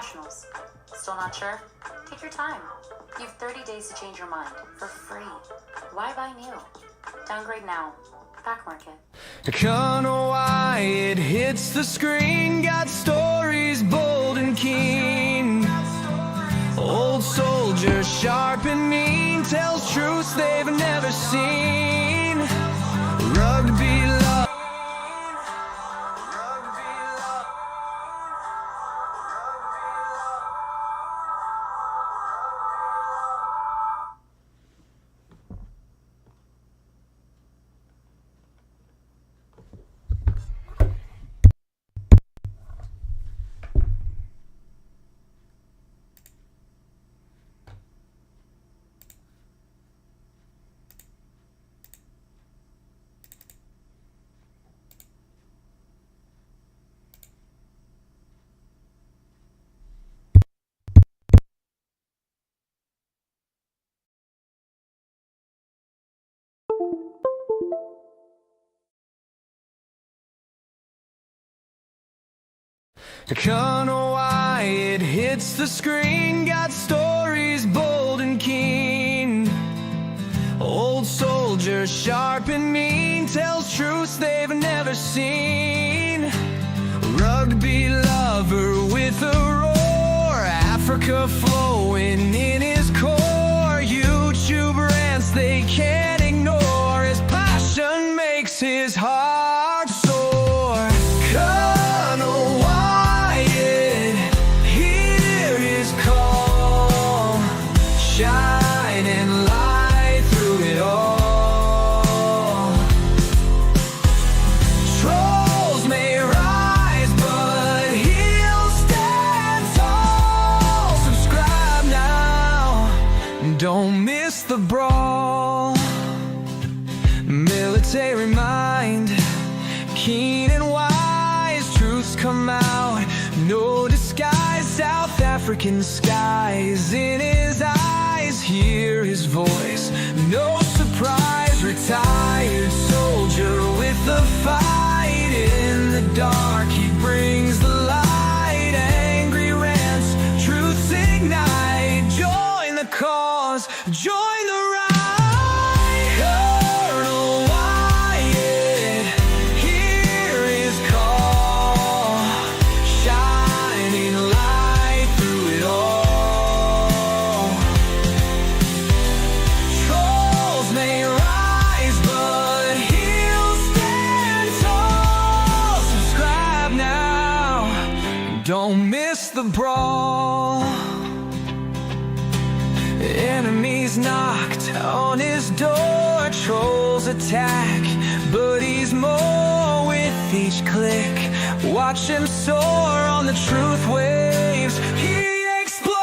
professionals. Still not sure? Take your time. You have 30 days to change your mind for free. Why buy new? Downgrade now. Back market. Colonel Wyatt hits the screen, got stories bold and keen. Old soldier, sharp and mean, tells truths they've never seen. Rugby love. Colonel Wyatt hits the screen, got stories bold and keen. Old soldier, sharp and mean, tells truths they've never seen. Rugby lover with a roar, Africa flowing in his core. YouTube rants they can't ignore, his passion makes his heart soar. Colonel Wyatt, hear his call, shining light through it all. Trolls may rise, but he'll stand tall. Subscribe now, don't miss the brawl. Military mind, keen and wise, truths come out, no disguise. South African skies in his eyes, hear his voice, no surprise. Retired soldier with the fight, in the dark he brings the light. Angry rants, truths ignite, join the cause, join the ride. Colonel Wyatt, hear his call, shining light through it all. Trolls may rise, but he'll stand tall. Subscribe now, don't miss the brawl. Enemies knocked on his door, trolls attack, but he's more with each click. Watch him soar on the truth waves, he explodes.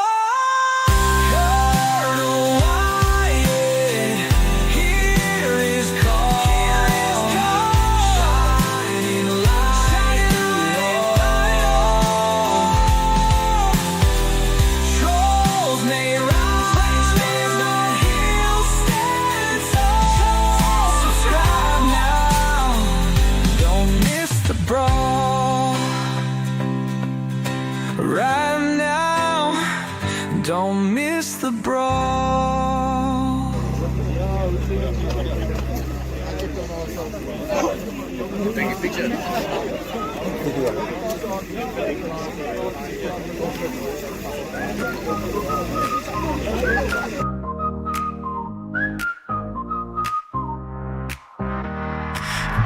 Colonel Wyatt, hear his call, shining light through it all. Trolls may rise, but he'll stand tall. Subscribe now, don't miss the brawl. Right now, don't miss the brawl. Take a picture.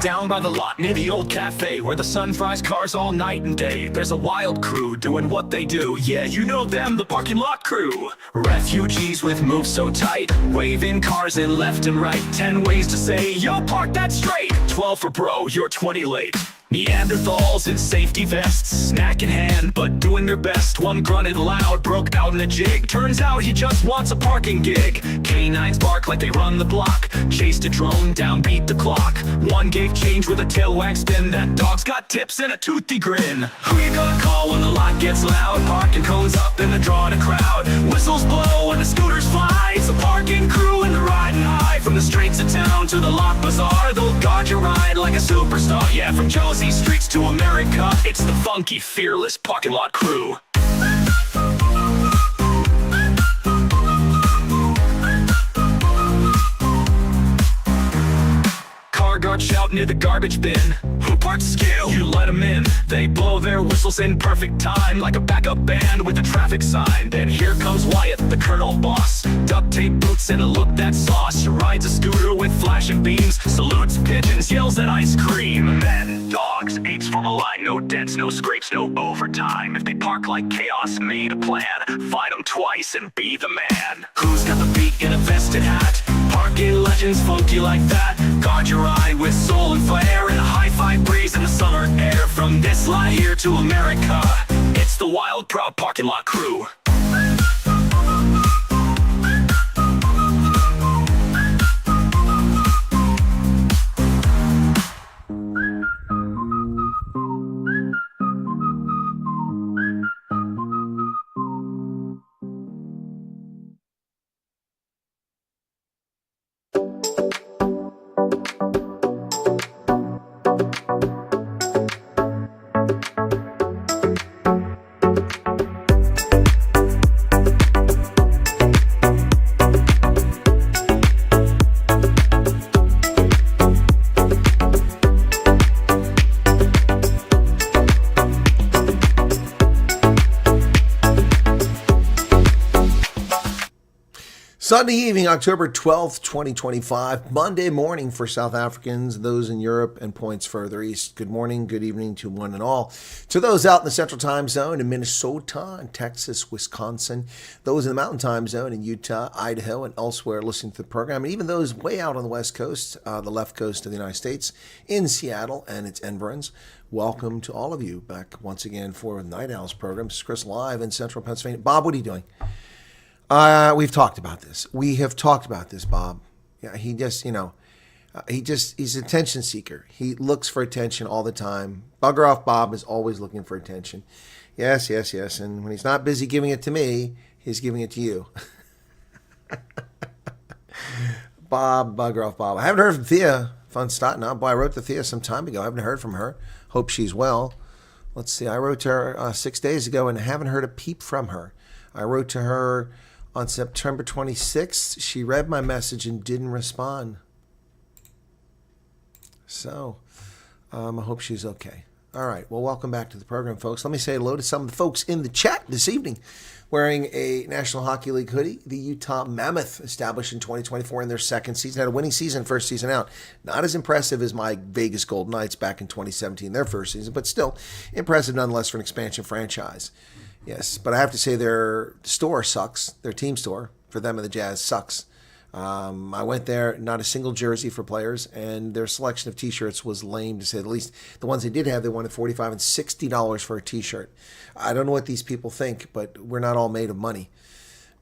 Down by the lot near the old cafe where the sun fries cars all night and day, there's a wild crew doing what they do. Yeah, you know them, the parking lot crew. Refugees with moves so tight, waving cars in left and right. 10 ways to say, yo, park that straight. 12 for bro, you're 20 late. Neanderthals in safety vests, snack in hand, but doing their best. One grunted loud, broke out in a jig. Turns out he just wants a parking gig. Canines bark like they run the block. Chased a drone down, beat the clock. One gave change with a tail wag spin. That dog's got tips and a toothy grin. Who you gonna call when the lot gets loud? Parking cones up and they're drawing a crowd. Whistles blow and the scooters fly. It's a parking crew and they're riding high. From the streets of town to the lot bazaar, they'll guard your ride like a superstar. Yeah, from Josie streets to America, it's the funky, fearless parking lot crew. near the garbage bin. Who parks skill? You let them in. They blow their whistles in perfect time, like a backup band with a traffic sign. Then here comes Wyatt, the colonel boss. Duct tape boots and a look that's sauce. She rides a scooter with flashing beams, salutes pigeons, yells at ice cream. Men, dogs, apes from a line. No dents, no scrapes, no overtime. If they park like chaos, made a plan. Fight them twice and be the man. Who's got the beat in a vested hat? Parking legends funky like that. Guard your eye with soul and flair, and a hi-fi breeze in the summer air. From this line here to America, it's the wild, proud parking lot crew. Sunday evening, October 12th, 2025, Monday morning for South Africans, those in Europe and points further east. Good morning, good evening to one and all. To those out in the Central Time Zone in Minnesota and Texas, Wisconsin, those in the Mountain Time Zone in Utah, Idaho, and elsewhere listening to the program, and even those way out on the West Coast, the left coast of the United States, in Seattle and its environs. Welcome to all of you back once again for Night Owls program. This is Chris live in Central Pennsylvania. Bob, what are you doing? We've talked about this. We have talked about this, Bob. Yeah, he just, he's an attention seeker. He looks for attention all the time. Bugger off Bob is always looking for attention. Yes. And when he's not busy giving it to me, he's giving it to you. Bob, bugger off Bob. I haven't heard from Thea von Staten. Boy, I wrote to Thea some time ago. I haven't heard from her. Hope she's well. Let's see. I wrote to her 6 days ago and haven't heard a peep from her. I wrote to her on September 26th. She read my message and didn't respond. So, I hope she's okay. All right. Well, welcome back to the program, folks. Let me say hello to some of the folks in the chat this evening wearing a National Hockey League hoodie. The Utah Mammoth, established in 2024 in their second season, had a winning season, first season out. Not as impressive as my Vegas Golden Knights back in 2017, their first season, but still impressive nonetheless for an expansion franchise. Yes, but I have to say their store sucks. Their team store for them and the Jazz sucks. I went there, not a single jersey for players, and their selection of T-shirts was lame, to say the least. The ones they did have, they wanted $45 and $60 for a T-shirt. I don't know what these people think, but we're not all made of money.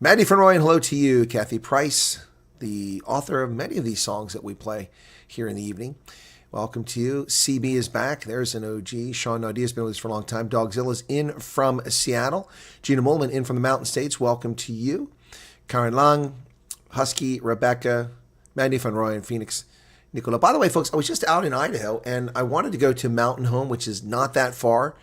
Maddie Fenroy, and hello to you. Kathy Price, the author of many of these songs that we play here in the evening. Welcome to you. CB is back. There's an OG. Sean Nadia has been with us for a long time. Dogzilla's in from Seattle. Gina Mullman in from the Mountain States. Welcome to you. Karen Lang, Husky, Rebecca, Mandy Van Roy, and Phoenix, Nicola. By the way, folks, I was just out in Idaho, and I wanted to go to Mountain Home, which is not that far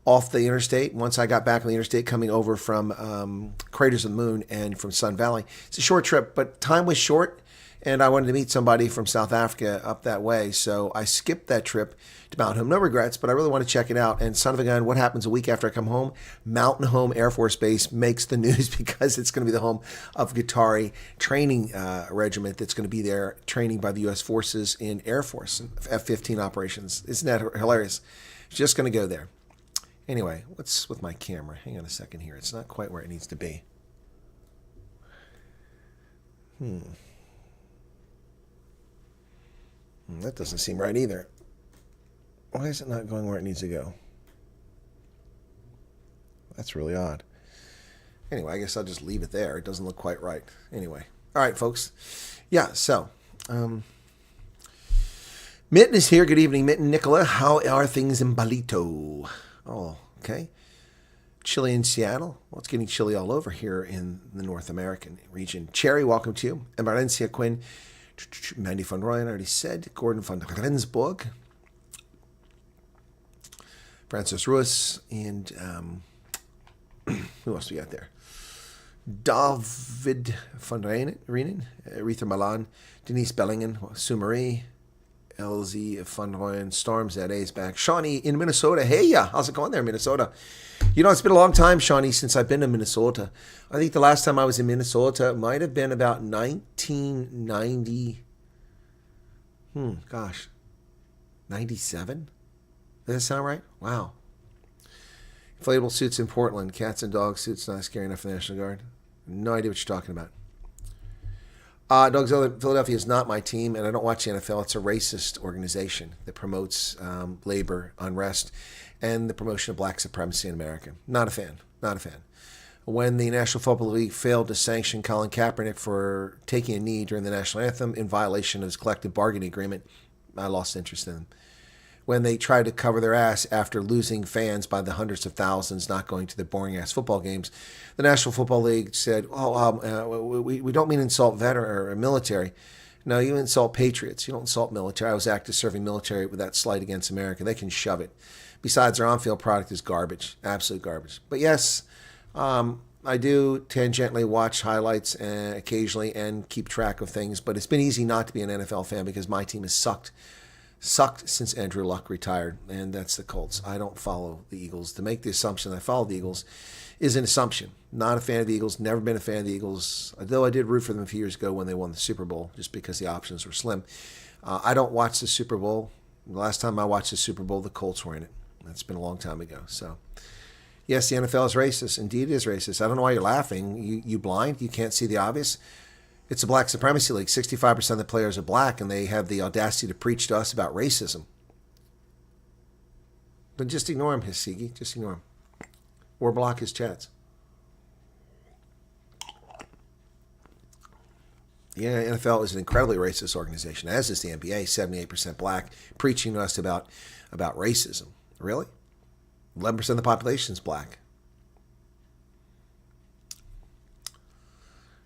off the interstate. Once I got back on the interstate coming over from Craters of the Moon and from Sun Valley. It's a short trip, but time was short. And I wanted to meet somebody from South Africa up that way. So I skipped that trip to Mountain Home. No regrets, but I really want to check it out. And son of a gun, what happens a week after I come home? Mountain Home Air Force Base makes the news because it's going to be the home of Guittari training regiment that's going to be there training by the U.S. Forces in Air Force, F-15 operations. Isn't that hilarious? Just going to go there. Anyway, what's with my camera? Hang on a second here. It's not quite where it needs to be. That doesn't seem right either. Why is it not going where it needs to go? That's really odd. Anyway, I guess I'll just leave it there. It doesn't look quite right. Anyway. All right, folks. Yeah, so. Mitten is here. Good evening, Mitten. Nicola, how are things in Balito? Oh, okay. Chilly in Seattle. Well, it's getting chilly all over here in the North American region. Cherry, welcome to you. And Valencia Quinn. Mandy van Rooyen, I already said. Gordon van Rensburg. Francis Ruiz. And who else we got there? David van Reenen. Aretha Milan. Denise Bellingen. Sue Marie. LZ Funroyan Storms that A's back. Shawnee in Minnesota. Hey, yeah. How's it going there, Minnesota? You know, it's been a long time, Shawnee, since I've been to Minnesota. I think the last time I was in Minnesota might have been about 1990. 97? Does that sound right? Wow. Inflatable suits in Portland. Cats and dog suits not scary enough for the National Guard. No idea what you're talking about. Dogs Philadelphia is not my team, and I don't watch the NFL. It's a racist organization that promotes labor unrest and the promotion of black supremacy in America. Not a fan. Not a fan. When the National Football League failed to sanction Colin Kaepernick for taking a knee during the national anthem in violation of his collective bargaining agreement, I lost interest in them. When they tried to cover their ass after losing fans by the hundreds of thousands not going to the boring-ass football games, the National Football League said, we don't mean insult veteran or military. No, you insult patriots. You don't insult military. I was active serving military with that slight against America. They can shove it. Besides, their on-field product is garbage, absolute garbage. But yes, I do tangentially watch highlights occasionally and keep track of things, but it's been easy not to be an NFL fan because my team has sucked since Andrew Luck retired, and that's the Colts. I don't follow the Eagles. To make the assumption that I follow the Eagles is an assumption. Not a fan of the Eagles, never been a fan of the Eagles, though I did root for them a few years ago when they won the Super Bowl, just because the options were slim. I don't watch the Super Bowl. The last time I watched the Super Bowl, the Colts were in it. That's been a long time ago. So, yes, the NFL is racist. Indeed, it is racist. I don't know why you're laughing. You blind? You can't see the obvious? It's a black supremacy league. 65% of the players are black, and they have the audacity to preach to us about racism. Then just ignore him, Hisigi. Just ignore him. Or block his chats. Yeah, NFL is an incredibly racist organization, as is the NBA, 78% black, preaching to us about racism. Really? 11% of the population is black.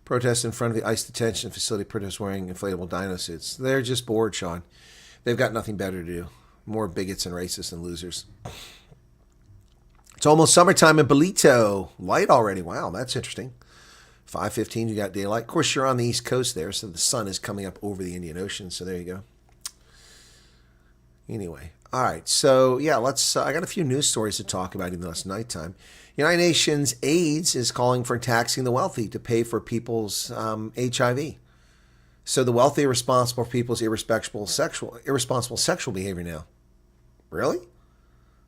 Protests in front of the ICE detention facility, protests wearing inflatable dino suits. They're just bored, Sean. They've got nothing better to do. More bigots and racists and losers. It's almost summertime in Bolito. Light already. Wow, that's interesting. 5:15, you got daylight. Of course, you're on the East Coast there, so the sun is coming up over the Indian Ocean, so there you go. Anyway, all right, so yeah, I got a few news stories to talk about even though it's nighttime. United Nations AIDS is calling for taxing the wealthy to pay for people's HIV. So the wealthy are responsible for people's irresponsible sexual behavior now. Really?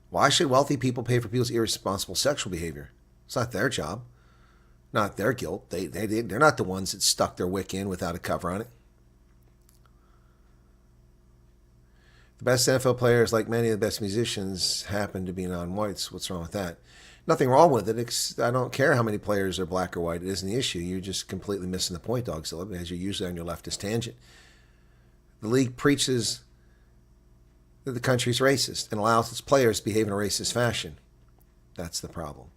Why should wealthy people pay for people's irresponsible sexual behavior? It's not their job. Not their guilt. They're not the ones that stuck their wick in without a cover on it. The best NFL players, like many of the best musicians, happen to be non-whites. What's wrong with that? Nothing wrong with it. I don't care how many players are black or white. It isn't the issue. You're just completely missing the point, Dogzilla, as you're usually on your leftist tangent. The league preaches that the country's racist and allows its players to behave in a racist fashion. That's the problem.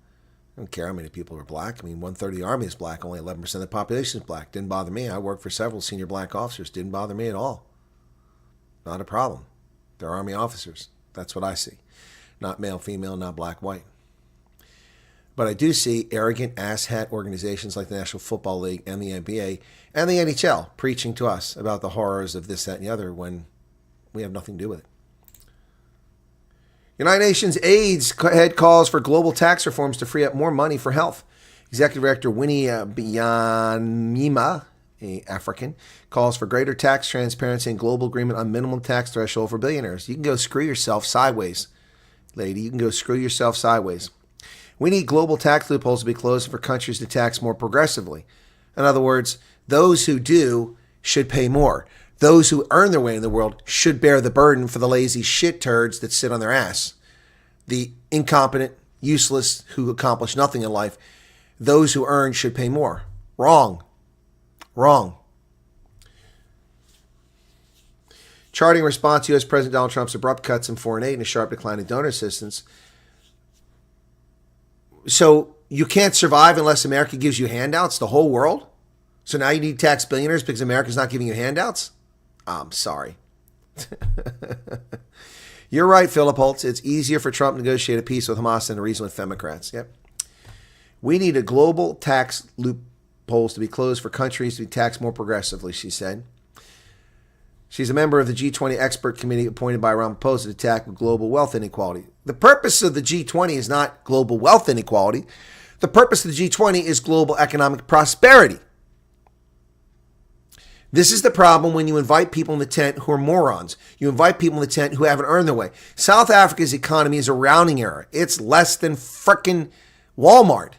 I don't care how many people are black. I mean, 1/3 of the Army is black. Only 11% of the population is black. Didn't bother me. I worked for several senior black officers. Didn't bother me at all. Not a problem. They're Army officers. That's what I see. Not male, female, not black, white. But I do see arrogant asshat organizations like the National Football League and the NBA and the NHL preaching to us about the horrors of this, that, and the other when we have nothing to do with it. United Nations AIDS head calls for global tax reforms to free up more money for health. Executive Director Winnie Byanyima, an African, calls for greater tax transparency and global agreement on minimum tax threshold for billionaires. You can go screw yourself sideways, lady. You can go screw yourself sideways. We need global tax loopholes to be closed for countries to tax more progressively. In other words, those who do should pay more. Those who earn their way in the world should bear the burden for the lazy shit turds that sit on their ass. The incompetent, useless, who accomplish nothing in life, those who earn should pay more. Wrong. Wrong. Charting response to U.S. President Donald Trump's abrupt cuts in foreign aid and a sharp decline in donor assistance. So you can't survive unless America gives you handouts, the whole world? So now you need to tax billionaires because America's not giving you handouts? I'm sorry. You're right, Philip Holtz. It's easier for Trump to negotiate a peace with Hamas than to reason with Democrats. Yep. We need a global tax loopholes to be closed for countries to be taxed more progressively, she said. She's a member of the G20 expert committee appointed by Ramaphosa to tackle global wealth inequality. The purpose of the G20 is not global wealth inequality. The purpose of the G20 is global economic prosperity. This is the problem when you invite people in the tent who are morons. You invite people in the tent who haven't earned their way. South Africa's economy is a rounding error. It's less than frickin' Walmart.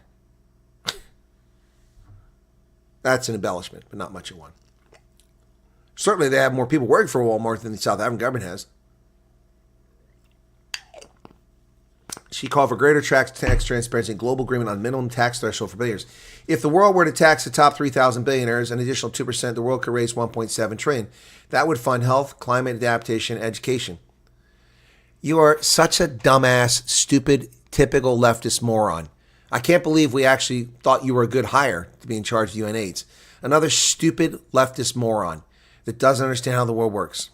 That's an embellishment, but not much of one. Certainly they have more people working for Walmart than the South African government has. She called for greater tax transparency and global agreement on minimum tax threshold for billionaires. If the world were to tax the top 3,000 billionaires, an additional 2%, the world could raise $1.7 trillion. That would fund health, climate adaptation, and education. You are such a dumbass, stupid, typical leftist moron. I can't believe we actually thought you were a good hire to be in charge of UNAIDS. Another stupid leftist moron that doesn't understand how the world works.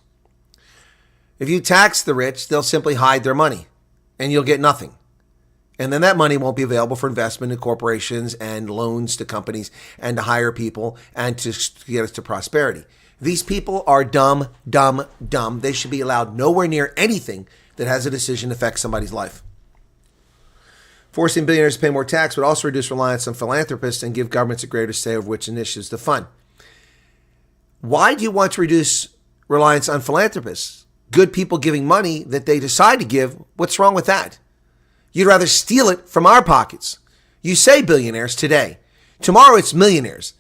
If you tax the rich, they'll simply hide their money, and you'll get nothing. And then that money won't be available for investment in corporations and loans to companies and to hire people and to get us to prosperity. These people are dumb, dumb, dumb. They should be allowed nowhere near anything that has a decision to affect somebody's life. Forcing billionaires to pay more tax would also reduce reliance on philanthropists and give governments a greater say over which initiatives to fund. Why do you want to reduce reliance on philanthropists? Good people giving money that they decide to give. What's wrong with that? You'd rather steal it from our pockets. You say billionaires today. Tomorrow it's millionaires.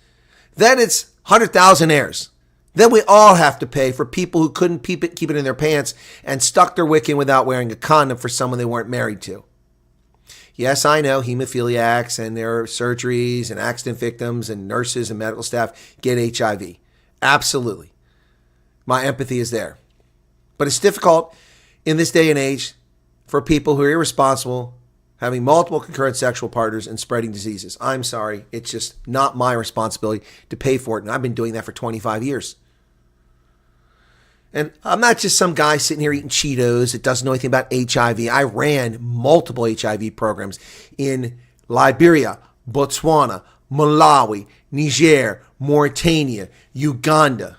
Then it's 100,000 heirs. Then we all have to pay for people who couldn't keep it in their pants and stuck their wick in without wearing a condom for someone they weren't married to. Yes, I know hemophiliacs and their surgeries and accident victims and nurses and medical staff get HIV. Absolutely. My empathy is there. But it's difficult in this day and age for people who are irresponsible, having multiple concurrent sexual partners and spreading diseases. I'm sorry. It's just not my responsibility to pay for it. And I've been doing that for 25 years. And I'm not just some guy sitting here eating Cheetos that doesn't know anything about HIV. I ran multiple HIV programs in Liberia, Botswana, Malawi, Niger, Mauritania, Uganda.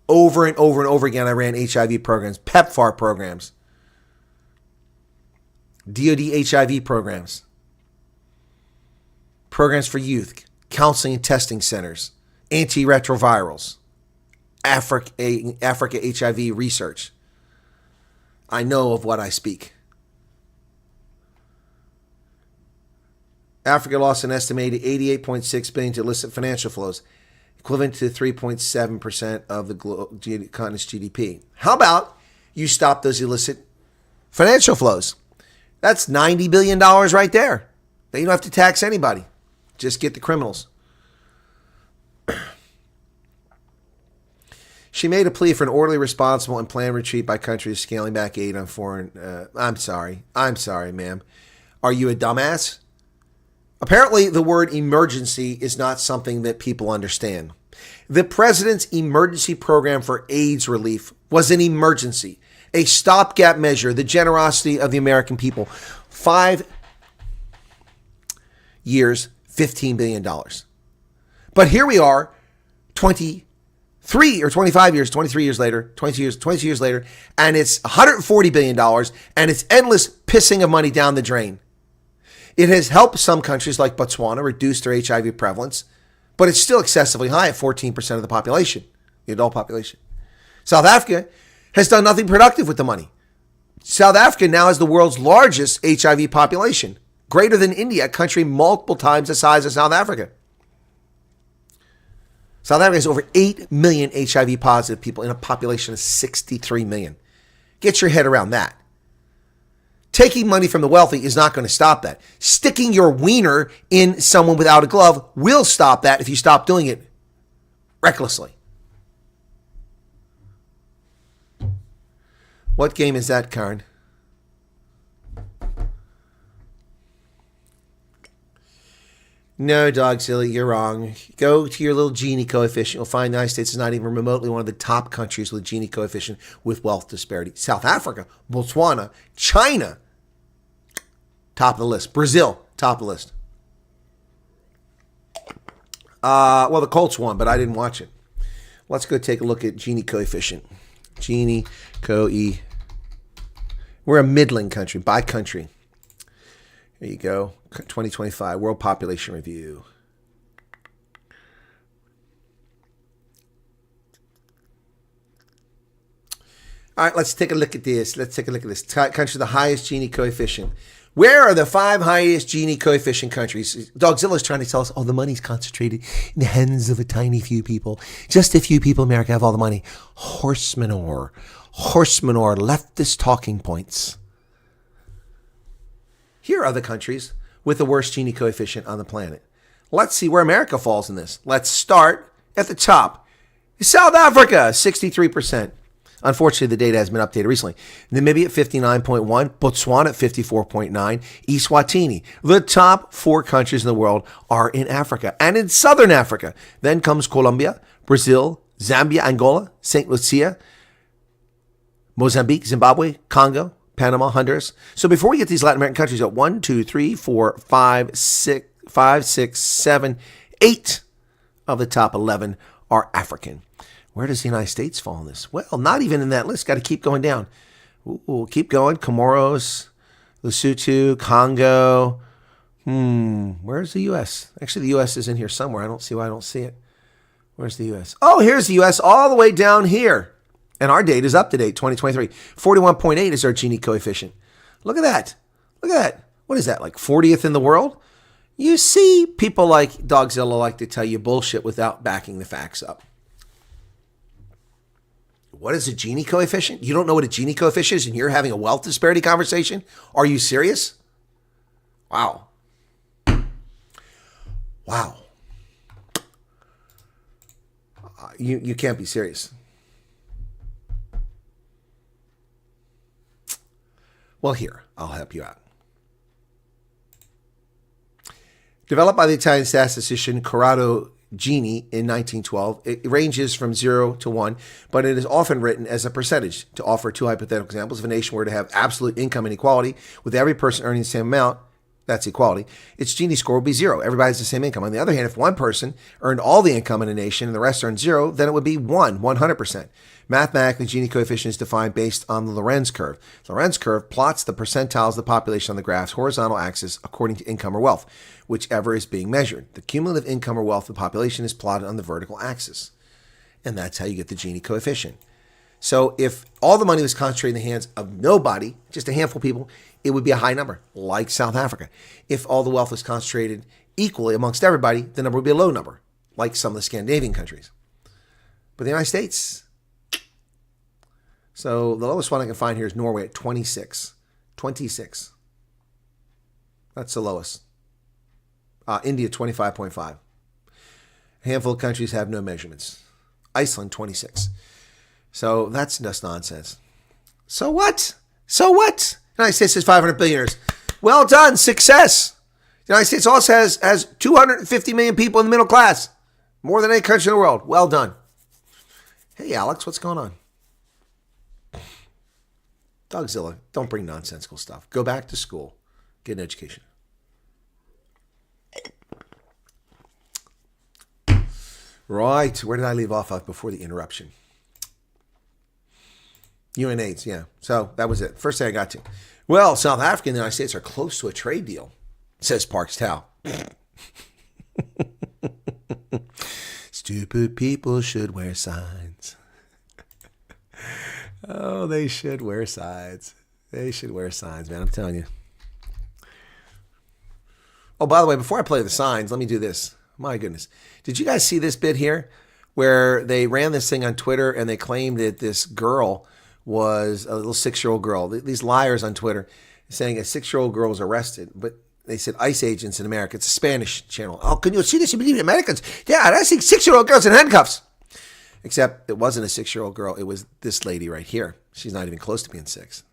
Over and over and over again, I ran HIV programs, PEPFAR programs, DoD HIV programs, programs for youth, counseling and testing centers, antiretrovirals, Africa HIV research. I know of what I speak. Africa lost an estimated $88.6 billion to illicit financial flows, equivalent to 3.7% of the continent's GDP. How about you stop those illicit financial flows? That's $90 billion right there. Then you don't have to tax anybody. Just get the criminals. She made a plea for an orderly, responsible, and planned retreat by countries scaling back aid on foreign... I'm sorry, ma'am. Are you a dumbass? Apparently, the word emergency is not something that people understand. The president's emergency program for AIDS relief was an emergency, a stopgap measure, the generosity of the American people. 5 years, $15 billion. But here we are, 23 years later, and it's $140 billion, and it's endless pissing of money down the drain. It has helped some countries like Botswana reduce their HIV prevalence, but it's still excessively high at 14% of the population, the adult population. South Africa has done nothing productive with the money. South Africa now has the world's largest HIV population, greater than India, a country multiple times the size of South Africa. South Africa has over 8 million HIV positive people in a population of 63 million. Get your head around that. Taking money from the wealthy is not going to stop that. Sticking your wiener in someone without a glove will stop that if you stop doing it recklessly. What game is that, Karen? No, Dog Silly, you're wrong. Go to your little Gini coefficient. You'll find the United States is not even remotely one of the top countries with Gini coefficient with wealth disparity. South Africa, Botswana, China, top of the list. Brazil, top of the list. Well, the Colts won, but I didn't watch it. Let's go take a look at Gini coefficient. Gini coefficient. We're a middling country, by country. There you go. 2025 World Population Review. All right, let's take a look at this. Let's take a look at this. Country with the highest Gini coefficient. Where are the 5 highest Gini coefficient countries? Dogzilla's trying to tell us, the money's concentrated in the hands of a tiny few people. Just a few people in America have all the money. Horse manure. Horse manure. Leftist talking points. Here are the countries with the worst Gini coefficient on the planet. Let's see where America falls in this. Let's start at the top. South Africa, 63%. Unfortunately, the data has been updated recently. Namibia at 59.1, Botswana at 54.9, Eswatini. The top 4 countries in the world are in Africa and in Southern Africa. Then comes Colombia, Brazil, Zambia, Angola, St. Lucia, Mozambique, Zimbabwe, Congo, Panama, Honduras. So before we get these Latin American countries, 1, 2, 3, 4, 5, 6, 7, 8 of the top 11 are African. Where does the United States fall in this? Well, not even in that list. Got to keep going down. Ooh, keep going. Comoros, Lesotho, Congo. Where's the U.S.? Actually, the U.S. is in here somewhere. I don't see why I don't see it. Where's the U.S.? Oh, here's the U.S. all the way down here. And our date is up to date, 2023. 41.8 is our Gini coefficient. Look at that. Look at that. What is that, like 40th in the world? You see, people like Dogzilla like to tell you bullshit without backing the facts up. What is a Gini coefficient? You don't know what a Gini coefficient is and you're having a wealth disparity conversation? Are you serious? Wow. Wow. You can't be serious. Well, here, I'll help you out. Developed by the Italian statistician Corrado Gini in 1912, it ranges from 0 to 1, but it is often written as a percentage. To offer 2 hypothetical examples, if a nation were to have absolute income inequality, with every person earning the same amount, that's equality, its Gini score would be 0. Everybody has the same income. On the other hand, if one person earned all the income in a nation and the rest earned 0, then it would be 100%. Mathematically, Gini coefficient is defined based on the Lorenz curve. The Lorenz curve plots the percentiles of the population on the graph's horizontal axis according to income or wealth, whichever is being measured. The cumulative income or wealth of the population is plotted on the vertical axis. And that's how you get the Gini coefficient. So if all the money was concentrated in the hands of nobody, just a handful of people, it would be a high number, like South Africa. If all the wealth was concentrated equally amongst everybody, the number would be a low number, like some of the Scandinavian countries. But the United States... So the lowest one I can find here is Norway at 26. 26. That's the lowest. India, 25.5. A handful of countries have no measurements. Iceland, 26. So that's just nonsense. So what? So what? The United States has 500 billionaires. Well done. Success. The United States also has 250 million people in the middle class. More than any country in the world. Well done. Hey, Alex, what's going on? Dogzilla, don't bring nonsensical stuff. Go back to school. Get an education. Right. Where did I leave off of before the interruption? UNAIDS, yeah. So that was it. First thing I got to. Well, South Africa and the United States are close to a trade deal, says Parks Tao. Stupid people should wear signs. Oh, they should wear signs. They should wear signs, man. I'm telling you. Oh, by the way, before I play the signs, let me do this. My goodness. Did you guys see this bit here where they ran this thing on Twitter and they claimed that this girl was a little 6-year-old girl? These liars on Twitter saying a 6-year-old girl was arrested, but they said ICE agents in America. It's a Spanish channel. Oh, can you see this? You believe in Americans? Yeah, I see 6-year-old girls in handcuffs. Except it wasn't a 6-year-old girl. It was this lady right here. She's not even close to being 6.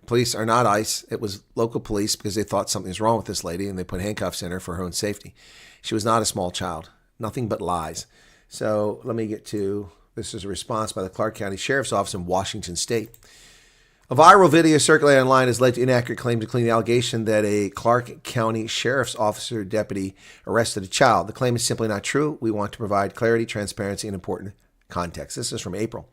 Police are not ICE. It was local police because they thought something was wrong with this lady and they put handcuffs in her for her own safety. She was not a small child. Nothing but lies. So let me get to, this is a response by the Clark County Sheriff's Office in Washington State. A viral video circulated online has led to inaccurate claim to clean the allegation that a Clark County Sheriff's Officer deputy arrested a child. The claim is simply not true. We want to provide clarity, transparency, and important context. This is from April.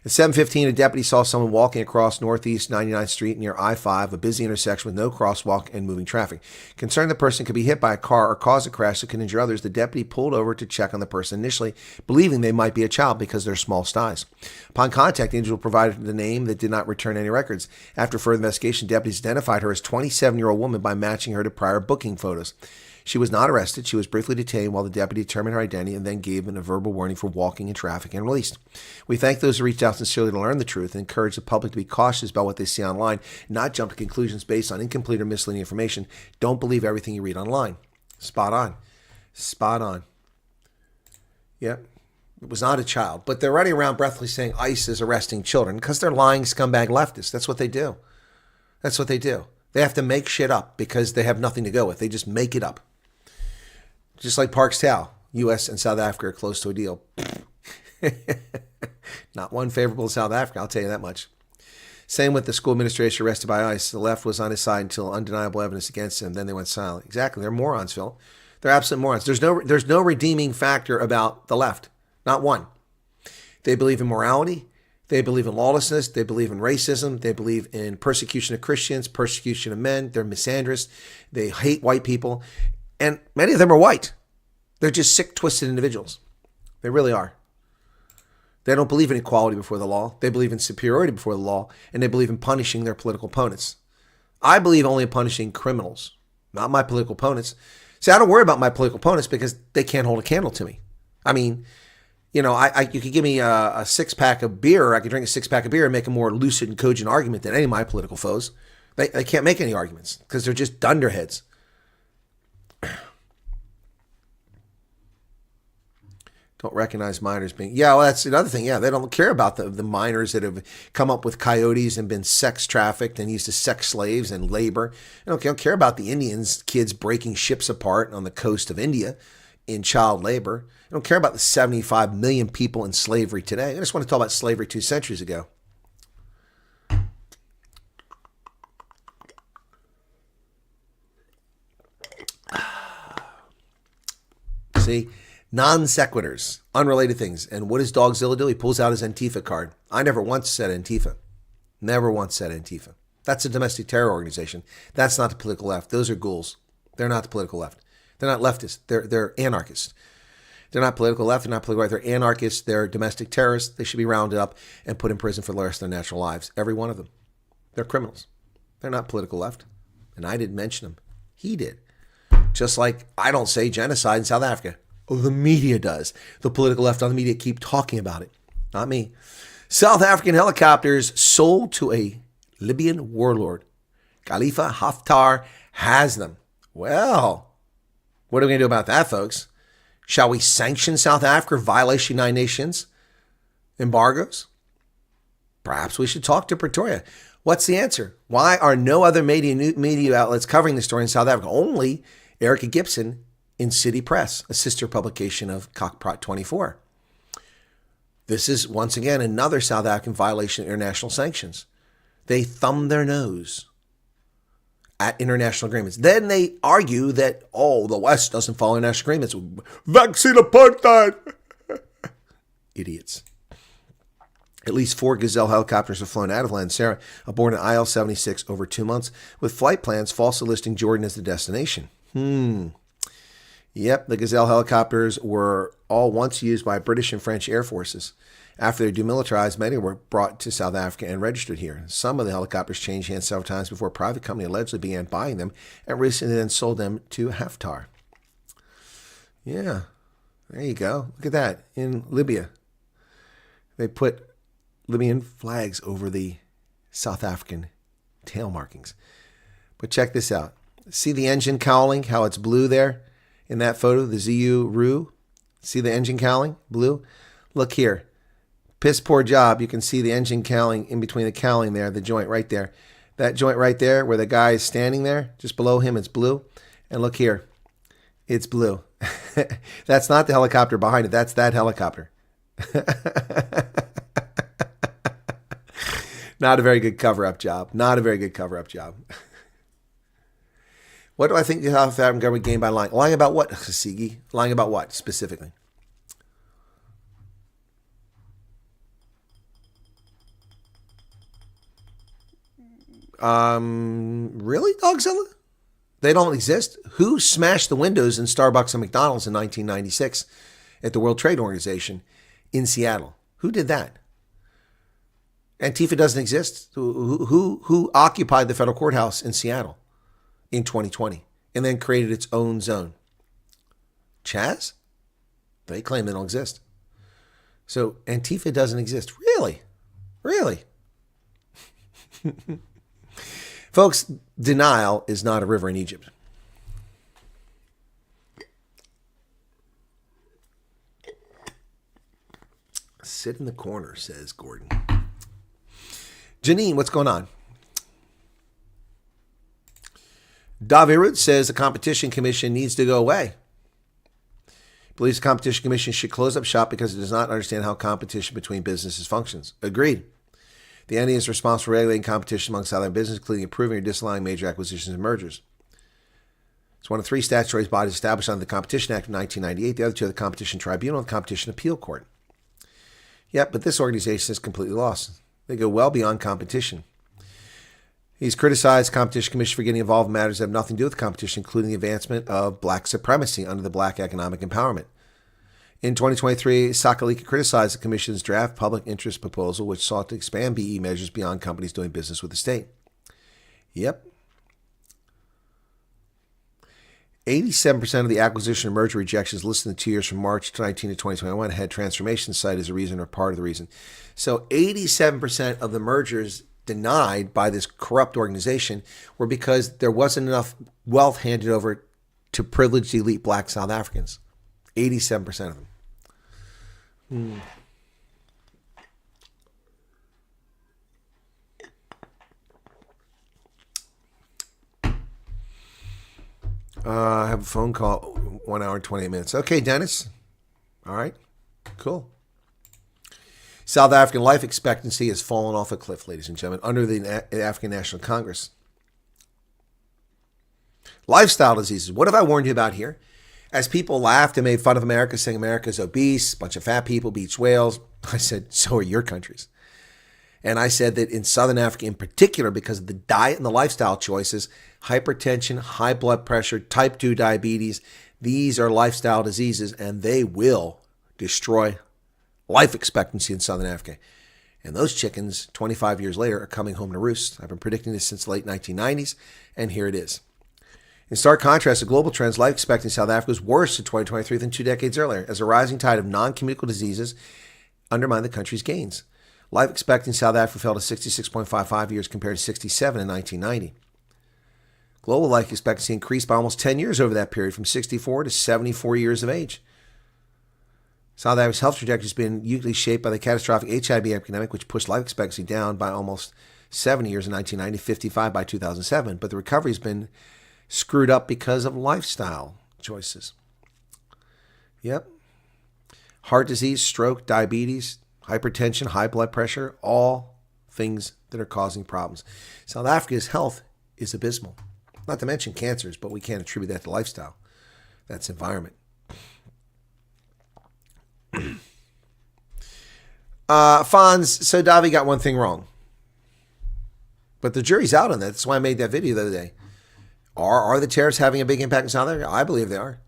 At 7:15, a deputy saw someone walking across Northeast 99th Street near I-5, a busy intersection with no crosswalk and moving traffic. Concerned the person could be hit by a car or cause a crash that could injure others, the deputy pulled over to check on the person, initially believing they might be a child because they're small size. Upon contact, the individual provided the name that did not return any records. After further investigation, deputies identified her as a 27-year-old woman by matching her to prior booking photos. She was not arrested. She was briefly detained while the deputy determined her identity and then gave a verbal warning for walking in traffic and released. We thank those who reached out sincerely to learn the truth and encourage the public to be cautious about what they see online, not jump to conclusions based on incomplete or misleading information. Don't believe everything you read online. Spot on. Spot on. Yep. It was not a child. But they're running around breathlessly saying ICE is arresting children because they're lying scumbag leftists. That's what they do. That's what they do. They have to make shit up because they have nothing to go with. They just make it up. Just like Parks Tau, U.S. and South Africa are close to a deal. Not one favorable to South Africa, I'll tell you that much. Same with the school administration arrested by ICE. The left was on his side until undeniable evidence against him. Then they went silent. Exactly. They're morons, Phil. They're absolute morons. There's no redeeming factor about the left. Not one. They believe in morality. They believe in lawlessness. They believe in racism. They believe in persecution of Christians, persecution of men. They're misandrists. They hate white people. And many of them are white. They're just sick, twisted individuals. They really are. They don't believe in equality before the law. They believe in superiority before the law. And they believe in punishing their political opponents. I believe only in punishing criminals, not my political opponents. See, I don't worry about my political opponents because they can't hold a candle to me. I mean, you know, you could give me a six-pack of beer, or I could drink a six-pack of beer and make a more lucid and cogent argument than any of my political foes. They can't make any arguments because they're just dunderheads. Don't recognize minors being... Yeah, well, that's another thing. Yeah, they don't care about the minors that have come up with coyotes and been sex trafficked and used as sex slaves and labor. They don't care about the Indians, kids breaking ships apart on the coast of India in child labor. They don't care about the 75 million people in slavery today. I just want to talk about slavery 2 centuries ago. See? Non sequiturs, unrelated things. And what does Dogzilla do? He pulls out his Antifa card. I never once said Antifa. Never once said Antifa. That's a domestic terror organization. That's not the political left. Those are ghouls. They're not the political left. They're not leftists. They're anarchists. They're not political left. They're not political right. They're anarchists. They're domestic terrorists. They should be rounded up and put in prison for the rest of their natural lives. Every one of them. They're criminals. They're not political left. And I didn't mention them. He did. Just like I don't say genocide in South Africa. The media does. The political left on the media keep talking about it. Not me. South African helicopters sold to a Libyan warlord. Khalifa Haftar has them. Well, what are we going to do about that, folks? Shall we sanction South Africa for violation of United Nations embargoes? Perhaps we should talk to Pretoria. What's the answer? Why are no other media outlets covering the story in South Africa? Only Erica Gibson in City Press, a sister publication of Cockprot 24. This is, once again, another South African violation of international sanctions. They thumb their nose at international agreements. Then they argue that, the West doesn't follow international agreements. Vaccine apartheid. Idiots. At least 4 Gazelle helicopters have flown out of Landsera aboard an IL-76 over 2 months, with flight plans falsely listing Jordan as the destination. Yep, the Gazelle helicopters were all once used by British and French air forces. After they demilitarized, many were brought to South Africa and registered here. Some of the helicopters changed hands several times before a private company allegedly began buying them and recently then sold them to Haftar. Yeah, there you go. Look at that. In Libya, they put Libyan flags over the South African tail markings. But check this out. See the engine cowling, how it's blue there? In that photo, the ZU Roo, see the engine cowling, blue? Look here. Piss poor job. You can see the engine cowling in between the cowling there, the joint right there. That joint right there where the guy is standing there, just below him, it's blue. And look here. It's blue. That's not the helicopter behind it. That's that helicopter. Not a very good cover-up job. Not a very good cover-up job. What do I think the South African government gained by lying? Lying about what, Hasigi? Lying about what, specifically? Really, Dogzilla? They don't exist. Who smashed the windows in Starbucks and McDonald's in 1996 at the World Trade Organization in Seattle? Who did that? Antifa doesn't exist. Who occupied the federal courthouse in Seattle in 2020 and then created its own zone? Chaz? They claim they don't exist. So Antifa doesn't exist. Really? Really? Folks, denial is not a river in Egypt. Sit in the corner, says Gordon. Janine, what's going on? Davirut says the Competition Commission needs to go away. Believes the Competition Commission should close up shop because it does not understand how competition between businesses functions. Agreed. The entity is responsible for regulating competition among Southern businesses, including approving or disallowing major acquisitions and mergers. It's one of three statutory bodies established under the Competition Act of 1998. The other two are the Competition Tribunal and the Competition Appeal Court. Yep, but this organization is completely lost. They go well beyond competition. He's criticized the Competition Commission for getting involved in matters that have nothing to do with competition, including the advancement of black supremacy under the Black Economic Empowerment. In 2023, Sakalika criticized the Commission's draft public interest proposal, which sought to expand BE measures beyond companies doing business with the state. Yep. 87% of the acquisition and merger rejections listed in the 2 years from March 19 to 2021 had transformation cited as a reason or part of the reason. So 87% of the mergers denied by this corrupt organization were because there wasn't enough wealth handed over to privileged elite black South Africans. 87% of them. I have a phone call, 1 hour and 28 minutes. Okay, Dennis. All right, cool. South African life expectancy has fallen off a cliff, ladies and gentlemen, under the African National Congress. Lifestyle diseases. What have I warned you about here? As people laughed and made fun of America, saying America's obese, bunch of fat people, beach whales, I said, so are your countries. And I said that in Southern Africa in particular, because of the diet and the lifestyle choices, hypertension, high blood pressure, type 2 diabetes, these are lifestyle diseases and they will destroy life expectancy in Southern Africa. And those chickens, 25 years later, are coming home to roost. I've been predicting this since the late 1990s, and here it is. In stark contrast to global trends, life expectancy in South Africa was worse in 2023 than 2 decades earlier, as a rising tide of non-communicable diseases undermined the country's gains. Life expectancy in South Africa fell to 66.55 years compared to 67 in 1990. Global life expectancy increased by almost 10 years over that period, from 64 to 74 years of age. South Africa's health trajectory has been uniquely shaped by the catastrophic HIV epidemic, which pushed life expectancy down by almost 70 years in 1990, 55 by 2007. But the recovery has been screwed up because of lifestyle choices. Yep. Heart disease, stroke, diabetes, hypertension, high blood pressure, all things that are causing problems. South Africa's health is abysmal. Not to mention cancers, but we can't attribute that to lifestyle. That's environment. Fonz, so Davi got one thing wrong. But the jury's out on that. That's why I made that video the other day. Are the tariffs having a big impact in South Africa? I believe they are.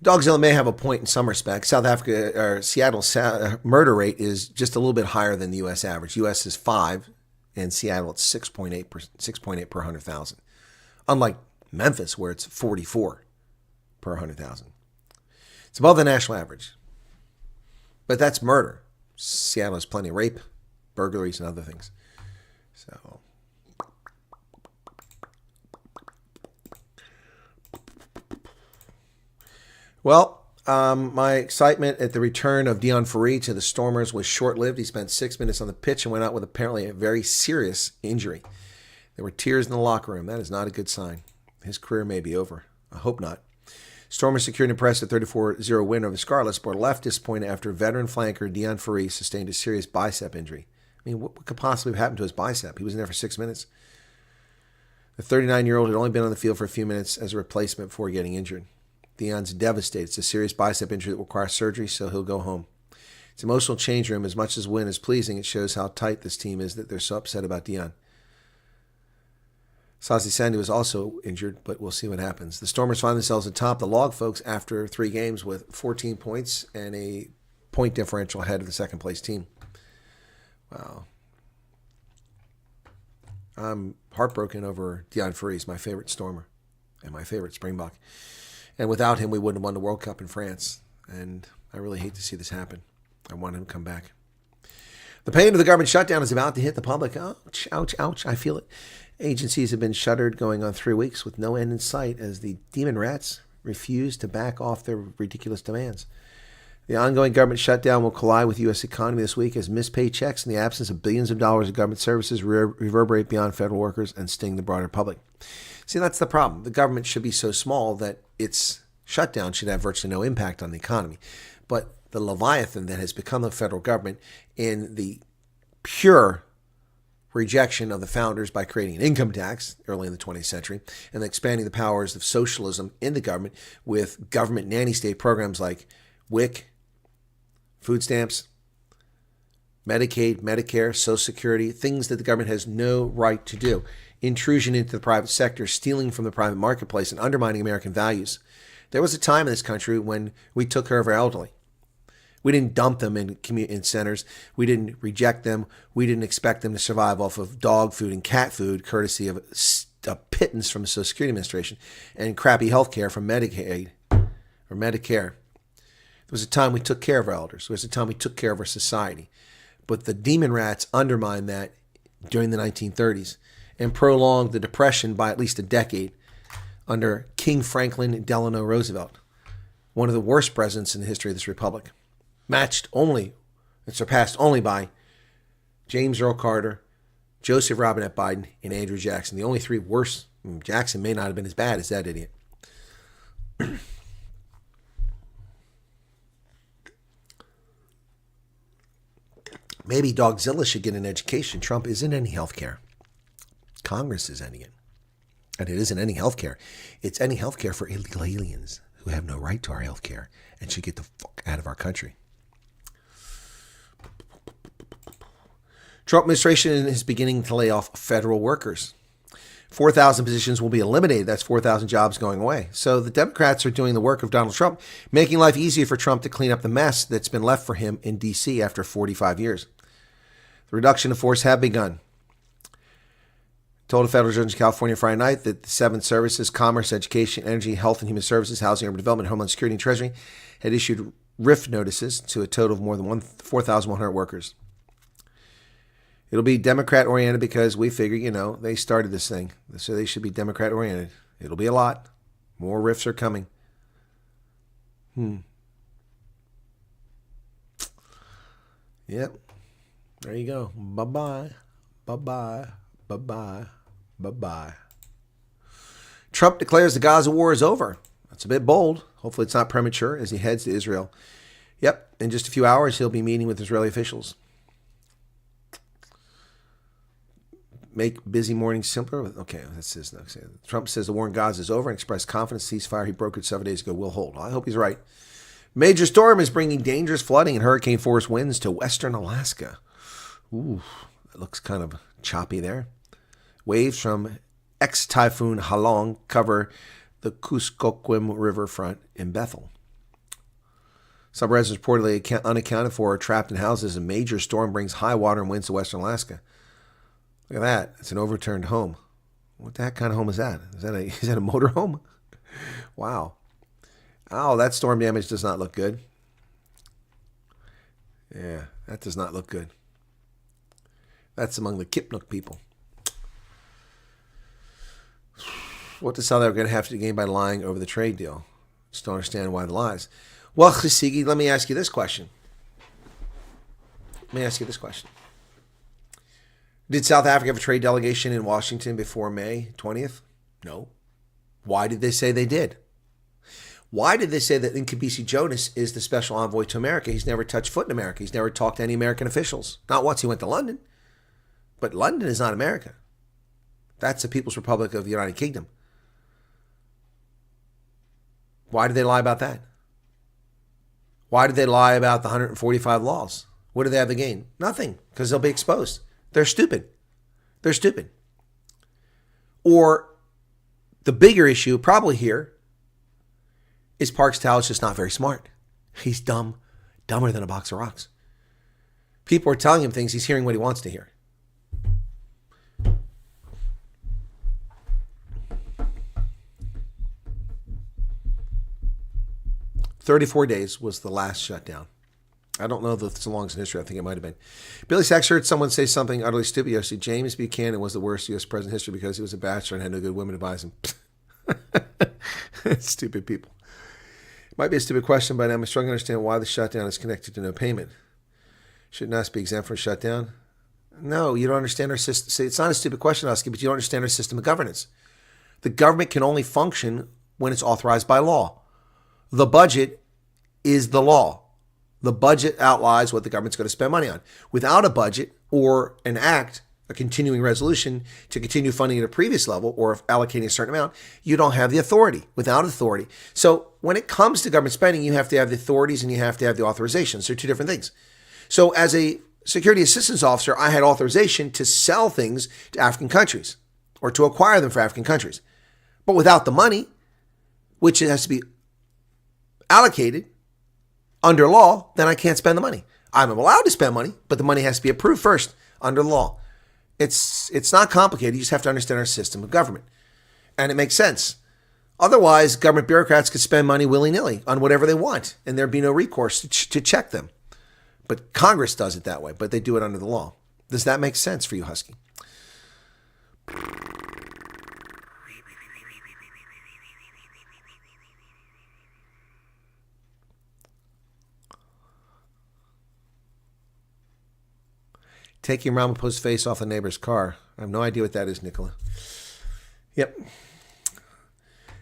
Dogzilla may have a point in some respects. South Africa or Seattle's murder rate is just a little bit higher than the U.S. average. U.S. is 5, and Seattle it's 6.8 per 100,000. Unlike Memphis, where it's 44 per 100,000. It's above the national average. But that's murder. Seattle has plenty of rape, burglaries, and other things. So. Well, my excitement at the return of Deon Fourie to the Stormers was short-lived. He spent 6 minutes on the pitch and went out with apparently a very serious injury. There were tears in the locker room. That is not a good sign. His career may be over. I hope not. Stormers secured an impressive 34-0 win over the Scarlets, but left disappointed after veteran flanker Deon Fourie sustained a serious bicep injury. I mean, what could possibly have happened to his bicep? He was in there for 6 minutes. The 39-year-old had only been on the field for a few minutes as a replacement before getting injured. Deion's devastated. It's a serious bicep injury that requires surgery, so he'll go home. It's an emotional change room. As much as win is pleasing, it shows how tight this team is that they're so upset about Deion. Sazi Sandy was also injured, but we'll see what happens. The Stormers find themselves atop the log, folks, after 3 games with 14 points and a point differential ahead of the second-place team. Wow. I'm heartbroken over Deion Fourie, my favorite Stormer and my favorite Springbok. And without him, we wouldn't have won the World Cup in France. And I really hate to see this happen. I want him to come back. The pain of the government shutdown is about to hit the public. Ouch, ouch, ouch. I feel it. Agencies have been shuttered going on 3 weeks with no end in sight as the demon rats refuse to back off their ridiculous demands. The ongoing government shutdown will collide with the U.S. economy this week as missed paychecks in the absence of billions of dollars of government services reverberate beyond federal workers and sting the broader public. See, that's the problem. The government should be so small that its shutdown should have virtually no impact on the economy. But the Leviathan that has become the federal government in the pure rejection of the founders by creating an income tax early in the 20th century and expanding the powers of socialism in the government with government nanny state programs like WIC, food stamps, Medicaid, Medicare, Social Security, things that the government has no right to do. Intrusion into the private sector, stealing from the private marketplace, and undermining American values. There was a time in this country when we took care of our elderly. We didn't dump them in centers. We didn't reject them. We didn't expect them to survive off of dog food and cat food, courtesy of a pittance from the Social Security Administration, and crappy health care from Medicaid or Medicare. There was a time we took care of our elders. There was a time we took care of our society. But the demon rats undermined that during the 1930s and prolonged the Depression by at least a decade under King Franklin Delano Roosevelt, one of the worst presidents in the history of this republic, matched only and surpassed only by James Earl Carter, Joseph Robinette Biden, and Andrew Jackson. The only 3 worst. Jackson may not have been as bad as that idiot. Maybe Dogzilla should get an education. Trump isn't any health care. Congress is ending it. And it isn't any health care. It's any health care for illegal aliens who have no right to our health care and should get the fuck out of our country. Trump administration is beginning to lay off federal workers. 4,000 positions will be eliminated. That's 4,000 jobs going away. So the Democrats are doing the work of Donald Trump, making life easier for Trump to clean up the mess that's been left for him in D.C. after 45 years. The reduction of force have begun. Told a federal judge in California Friday night that the 7 services, Commerce, Education, Energy, Health and Human Services, Housing, Urban Development, Homeland Security, and Treasury, had issued RIF notices to a total of more than 4,100 workers. It'll be Democrat-oriented because we figure, they started this thing. So they should be Democrat-oriented. It'll be a lot. More RIFs are coming. Yep. There you go. Bye-bye. Bye-bye. Bye-bye. Bye-bye. Trump declares the Gaza war is over. That's a bit bold. Hopefully it's not premature as he heads to Israel. Yep. In just a few hours, he'll be meeting with Israeli officials. Make busy mornings simpler. Okay, that's his next. Trump says the war in Gaza is over and expressed confidence ceasefire he brokered 7 days ago will hold. I hope he's right. Major storm is bringing dangerous flooding and hurricane force winds to western Alaska. Ooh, that looks kind of choppy there. Waves from ex-typhoon Halong cover the Kuskokwim riverfront in Bethel. Some residents reportedly unaccounted for are trapped in houses. A major storm brings high water and winds to western Alaska. Look at that. It's an overturned home. What the heck kind of home is that? Is that a motor home? Wow. Oh, that storm damage does not look good. Yeah, that does not look good. That's among the Kipnuk people. What does South Africa have to gain by lying over the trade deal? Just don't understand why the lies. Well, Chesigi, let me ask you this question. Did South Africa have a trade delegation in Washington before May 20th? No. Why did they say they did? Why did they say that Nkebisi Jonas is the special envoy to America? He's never touched foot in America. He's never talked to any American officials. Not once he went to London. But London is not America. That's the People's Republic of the United Kingdom. Why did they lie about that? Why did they lie about the 145 laws? What do they have to gain? Nothing, because they'll be exposed. They're stupid. They're stupid. Or the bigger issue probably here is Parks Tao is just not very smart. He's dumb, dumber than a box of rocks. People are telling him things, he's hearing what he wants to hear. "34 days was the last shutdown." I don't know if it's the longest in history. I think it might have been. Billy Sachs heard someone say something utterly stupid yesterday. James Buchanan was the worst U.S. president in history because he was a bachelor and had no good women to advise him. Stupid people. It might be a stupid question, but I'm struggling to understand why the shutdown is connected to no payment. Should NAS be exempt from shutdown? No, you don't understand our system. See, it's not a stupid question, Husky, but you don't understand our system of governance. The government can only function when it's authorized by law. The budget is the law. The budget outlines what the government's going to spend money on. Without a budget or an act, a continuing resolution to continue funding at a previous level or allocating a certain amount, you don't have the authority. Without authority. So when it comes to government spending, you have to have the authorities and you have to have the authorizations. They're two different things. So as a security assistance officer, I had authorization to sell things to African countries or to acquire them for African countries. But without the money, which it has to be allocated under law, then I can't spend the money. I'm allowed to spend money, but the money has to be approved first under the law. It's not complicated. You just have to understand our system of government. And it makes sense. Otherwise, government bureaucrats could spend money willy-nilly on whatever they want, and there'd be no recourse to check them. But Congress does it that way, but they do it under the law. Does that make sense for you, Husky? Taking Ramapo's face off the neighbor's car. I have no idea what that is, Nicola. Yep.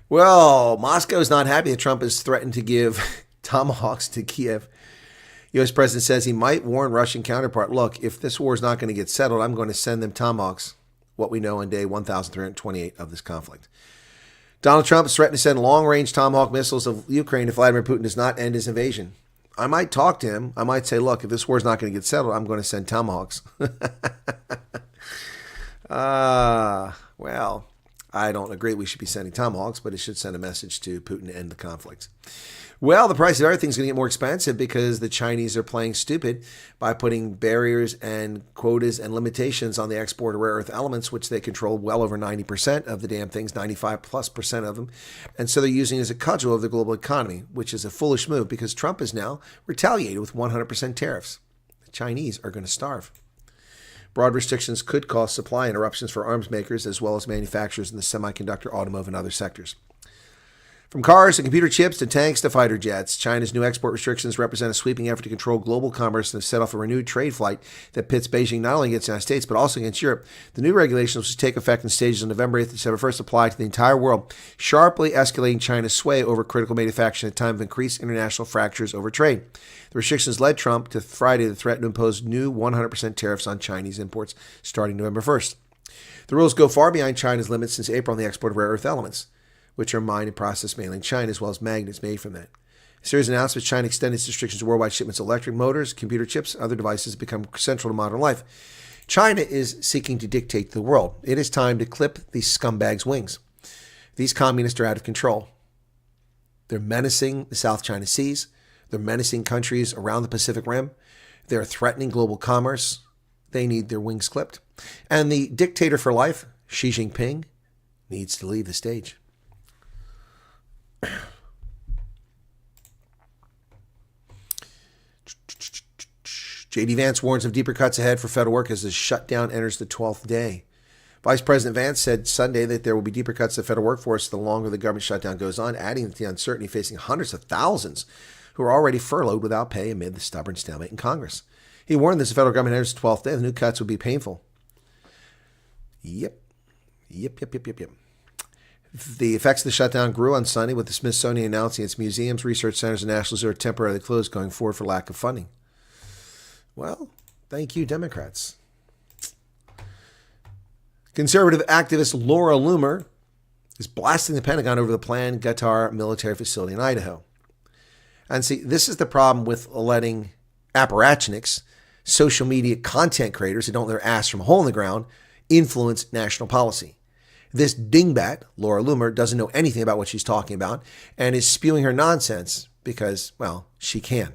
Well, Moscow is not happy that Trump has threatened to give tomahawks to Kiev. U.S. President says he might warn Russian counterpart, look, if this war is not going to get settled, I'm going to send them tomahawks, what we know on day 1,328 of this conflict. Donald Trump has threatened to send long-range tomahawk missiles of Ukraine if Vladimir Putin does not end his invasion. I might talk to him. I might say, look, if this war is not going to get settled, I'm going to send tomahawks. Well, I don't agree we should be sending tomahawks, but it should send a message to Putin to end the conflict. Well, the price of everything's going to get more expensive because the Chinese are playing stupid by putting barriers and quotas and limitations on the export of rare earth elements, which they control well over 90% of the damn things, 95+% of them. And so they're using it as a cudgel of the global economy, which is a foolish move because Trump has now retaliated with 100% tariffs. The Chinese are going to starve. Broad restrictions could cause supply interruptions for arms makers as well as manufacturers in the semiconductor, automotive, and other sectors. From cars to computer chips to tanks to fighter jets, China's new export restrictions represent a sweeping effort to control global commerce and have set off a renewed trade fight that pits Beijing not only against the United States but also against Europe. The new regulations, which take effect in stages on November 8th to December 1st, apply to the entire world, sharply escalating China's sway over critical manufacturing at a time of increased international fractures over trade. The restrictions led Trump to Friday the threat to impose new 100% tariffs on Chinese imports starting November 1st. The rules go far behind China's limits since April on the export of rare earth elements, which are mined and processed mainly in China, as well as magnets made from that. A series of announcements, China extended its restrictions to worldwide shipments of electric motors, computer chips, and other devices have become central to modern life. China is seeking to dictate to the world. It is time to clip these scumbags' wings. These communists are out of control. They're menacing the South China Seas. They're menacing countries around the Pacific Rim. They're threatening global commerce. They need their wings clipped. And the dictator for life, Xi Jinping, needs to leave the stage. J.D. Vance warns of deeper cuts ahead for federal work as the shutdown enters the 12th day. Vice President Vance said Sunday that there will be deeper cuts to the federal workforce the longer the government shutdown goes on, adding to the uncertainty facing hundreds of thousands who are already furloughed without pay amid the stubborn stalemate in Congress. He warned that as the federal government enters the 12th day, the new cuts would be painful. Yep. The effects of the shutdown grew on Sunday, with the Smithsonian announcing its museums, research centers, and national zoos are temporarily closed going forward for lack of funding. Well, thank you, Democrats. Conservative activist Laura Loomer is blasting the Pentagon over the planned Qatar military facility in Idaho. And see, this is the problem with letting apparatchiks, social media content creators who don't let their ass from a hole in the ground, influence national policy. This dingbat, Laura Loomer, doesn't know anything about what she's talking about and is spewing her nonsense because, well, she can.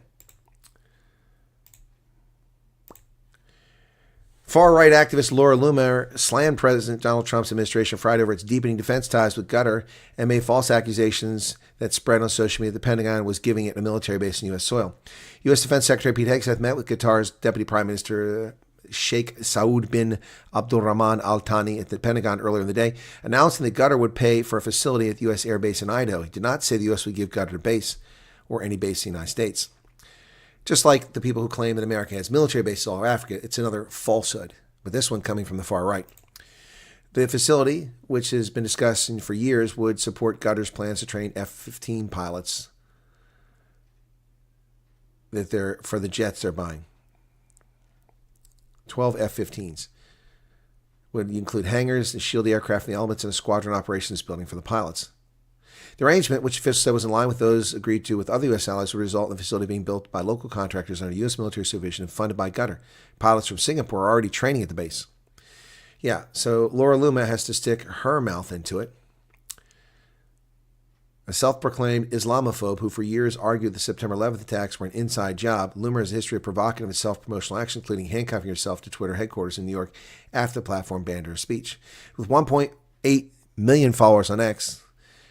Far-right activist Laura Loomer slammed President Donald Trump's administration Friday over its deepening defense ties with Qatar and made false accusations that spread on social media that the Pentagon was giving it a military base in U.S. soil. U.S. Defense Secretary Pete Hegseth met with Qatar's Deputy Prime Minister Sheikh Saud bin Abdulrahman Al Thani at the Pentagon earlier in the day, announcing that Qatar would pay for a facility at the U.S. Air Base in Idaho. He did not say the U.S. would give Qatar a base or any base in the United States. Just like the people who claim that America has military bases all over Africa, it's another falsehood, but this one coming from the far right. The facility, which has been discussed for years, would support Qatar's plans to train F-15 pilots for the jets they're buying. 12 F-15s. Would include hangars, shield the aircraft and the elements, and a squadron operations building for the pilots. The arrangement, which officials said was in line with those agreed to with other U.S. allies, would result in the facility being built by local contractors under U.S. military supervision and funded by Qatar. Pilots from Singapore are already training at the base. Yeah, so Laura Loomer has to stick her mouth into it. A self-proclaimed Islamophobe who for years argued the September 11th attacks were an inside job, Loomer has a history of provocative and self-promotional action, including handcuffing herself to Twitter headquarters in New York after the platform banned her speech. With 1.8 million followers on X,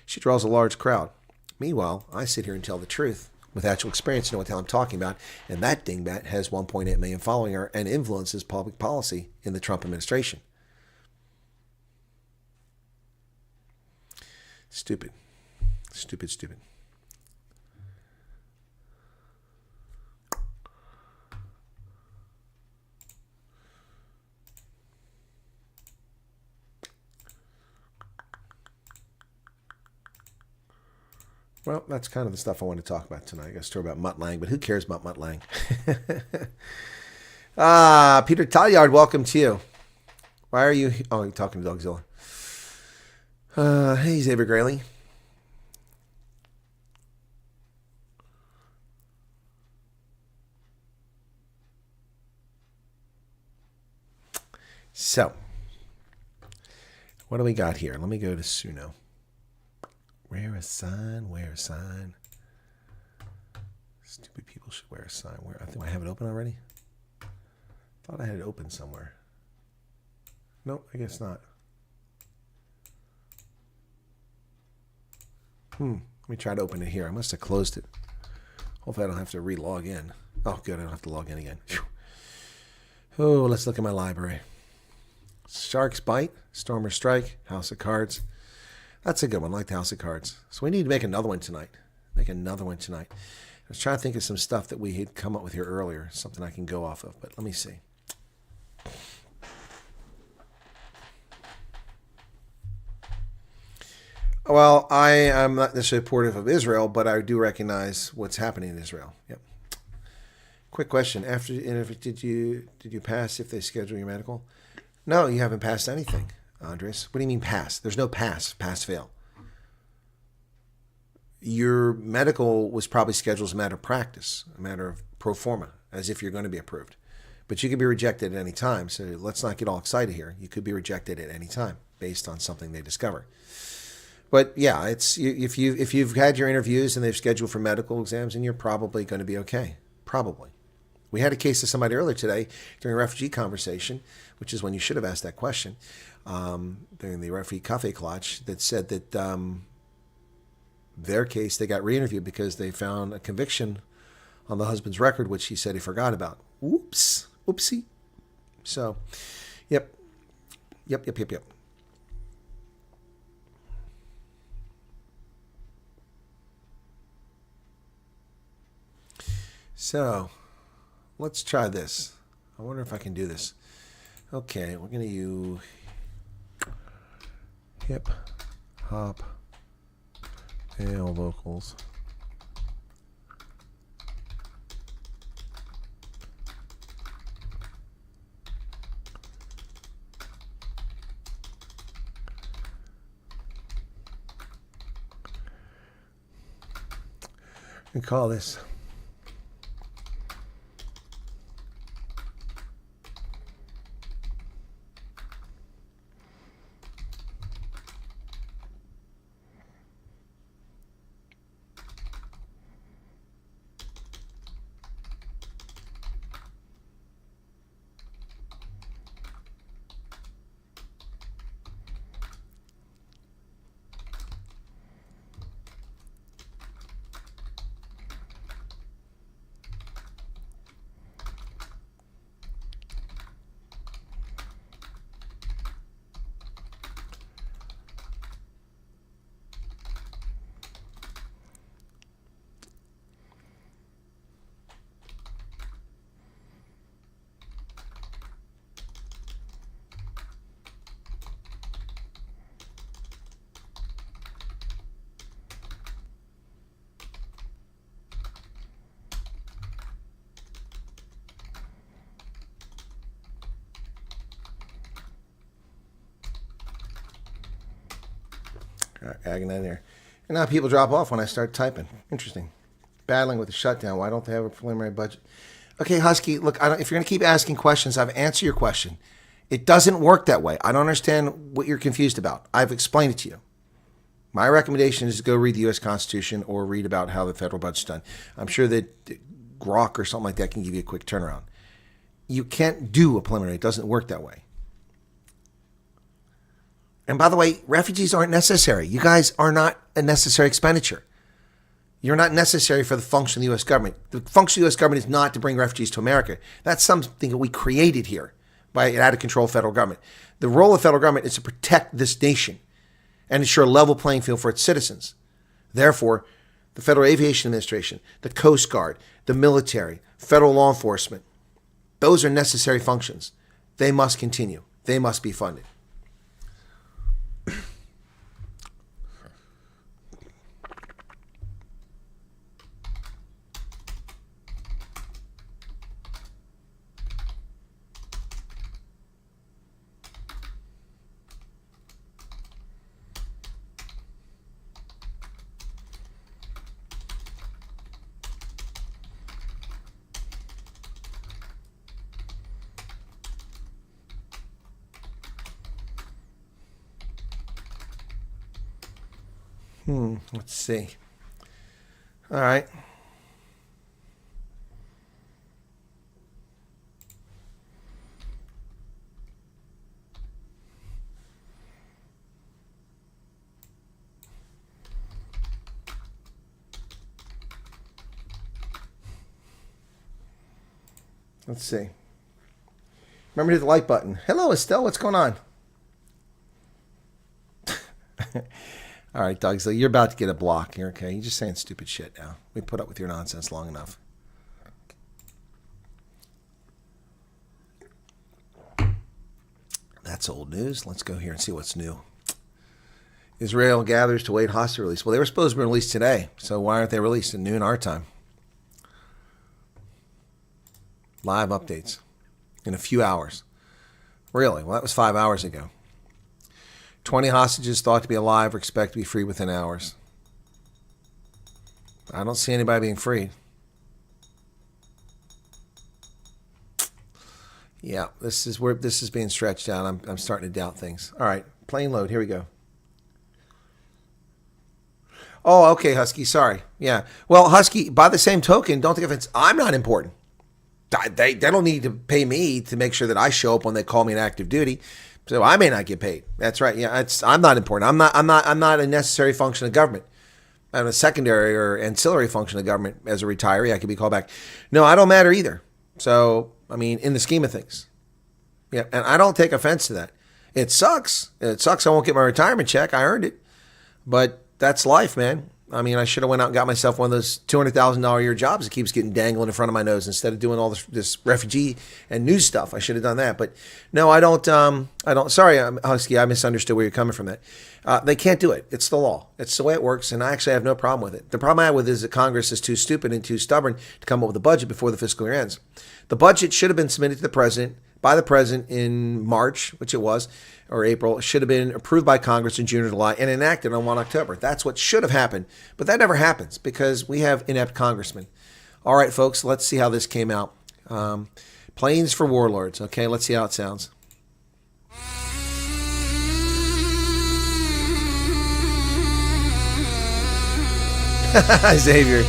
she draws a large crowd. Meanwhile, I sit here and tell the truth with actual experience, you know what the hell I'm talking about, and that dingbat has 1.8 million following her and influences public policy in the Trump administration. Stupid. Stupid, stupid. Well, that's kind of the stuff I want to talk about tonight. I got a story about Mutt Lang, but who cares about Mutt Lang? Peter Talliard, welcome to you. Why are you... Oh, you're talking to Dogzilla. Hey, Xavier Grayley. So, what do we got here? Let me go to Suno. Wear a sign, wear a sign. Stupid people should wear a sign. I think I have it open already. Thought I had it open somewhere. Nope, I guess not. Let me try to open it here. I must have closed it. Hopefully I don't have to re-log in. Oh, good, I don't have to log in again. Whew. Oh, let's look at my library. Sharks Bite, Stormer Strike, House of Cards. That's a good one. I like the House of Cards. So we need to make another one tonight. I was trying to think of some stuff that we had come up with here earlier, something I can go off of, but let me see. Well, I am not necessarily supportive of Israel, but I do recognize what's happening in Israel. Yep. Quick question: did you pass if they schedule your medical? No, you haven't passed anything, Andres. What do you mean pass? There's no pass. Pass fail. Your medical was probably scheduled as a matter of practice, a matter of pro forma, as if you're going to be approved. But you could be rejected at any time. So let's not get all excited here. You could be rejected at any time based on something they discover. But yeah, it's if you've had your interviews and they've scheduled for medical exams, and you're probably going to be okay. Probably. We had a case of somebody earlier today during a refugee conversation, which is when you should have asked that question, during the refugee cafe clutch, that said that their case, they got re-interviewed because they found a conviction on the husband's record, which he said he forgot about. Oops. Oopsie. So, yep. So, let's try this. I wonder if I can do this. Okay, we're going to use hip Top male vocals. We call this agging in there. And now people drop off when I start typing. Interesting. Battling with the shutdown. Why don't they have a preliminary budget? Okay, Husky, look, if you're going to keep asking questions, I've answered your question. It doesn't work that way. I don't understand what you're confused about. I've explained it to you. My recommendation is to go read the U.S. Constitution or read about how the federal budget's done. I'm sure that Grok or something like that can give you a quick turnaround. You can't do a preliminary. It doesn't work that way. And by the way, refugees aren't necessary. You guys are not a necessary expenditure. You're not necessary for the function of the U.S. government. The function of the U.S. government is not to bring refugees to America. That's something that we created here by an out-of-control federal government. The role of federal government is to protect this nation and ensure a level playing field for its citizens. Therefore, the Federal Aviation Administration, the Coast Guard, the military, federal law enforcement, those are necessary functions. They must continue. They must be funded. Let's see. All right. Let's see. Remember to hit the like button. Hello, Estelle. What's going on? All right, Doug, so you're about to get a block here, okay? You're just saying stupid shit now. We put up with your nonsense long enough. That's old news. Let's go here and see what's new. Israel gathers to wait hostage release. Well, they were supposed to be released today, so why aren't they released at noon our time? Live updates in a few hours. Really? Well, that was 5 hours ago. 20 hostages thought to be alive or expect to be free within hours. I don't see anybody being freed. Yeah, this is where this is being stretched out. I'm starting to doubt things. All right, plane load. Here we go. Oh, okay, Husky. Sorry. Yeah. Well, Husky, by the same token, don't think offense. I'm not important. They don't need to pay me to make sure that I show up when they call me an active duty. So I may not get paid. That's right. Yeah, I'm not important. I'm not a necessary function of government. I'm a secondary or ancillary function of government. As a retiree, I could be called back. No, I don't matter either. So, I mean, in the scheme of things. Yeah, and I don't take offense to that. It sucks. It sucks I won't get my retirement check. I earned it. But that's life, man. I mean, I should have went out and got myself one of those $200,000 a year jobs that keeps getting dangled in front of my nose instead of doing all this refugee and news stuff. I should have done that. But no, I don't. Sorry, Husky, I misunderstood where you're coming from. They can't do it. It's the law. It's the way it works, and I actually have no problem with it. The problem I have with it is that Congress is too stupid and too stubborn to come up with a budget before the fiscal year ends. The budget should have been submitted to the president by the president in March, which it was, or April. It should have been approved by Congress in June or July and enacted on 1 October. That's what should have happened. But that never happens because we have inept congressmen. All right, folks, let's see how this came out. Planes for warlords. Okay, let's see how it sounds. Xavier.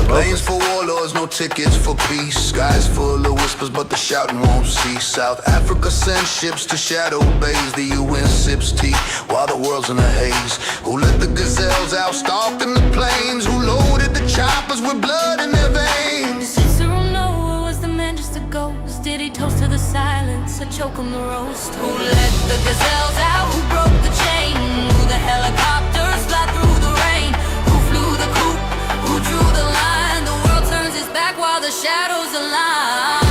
Planes for warlords, no tickets for peace. Skies full of whispers, but the shouting won't cease. South Africa sends ships to shadow bays. The UN sips tea while the world's in a haze. Who let the gazelles out stalking the plains? Who loaded the choppers with blood in their veins? Cicero Noah was the man just a ghost. Did he toast to the silence, a choke on the roast? Who let the gazelles out? Who broke the chain? Who the helicopters fly through the rain? Who flew the coop? Who drew the line? While the shadows align.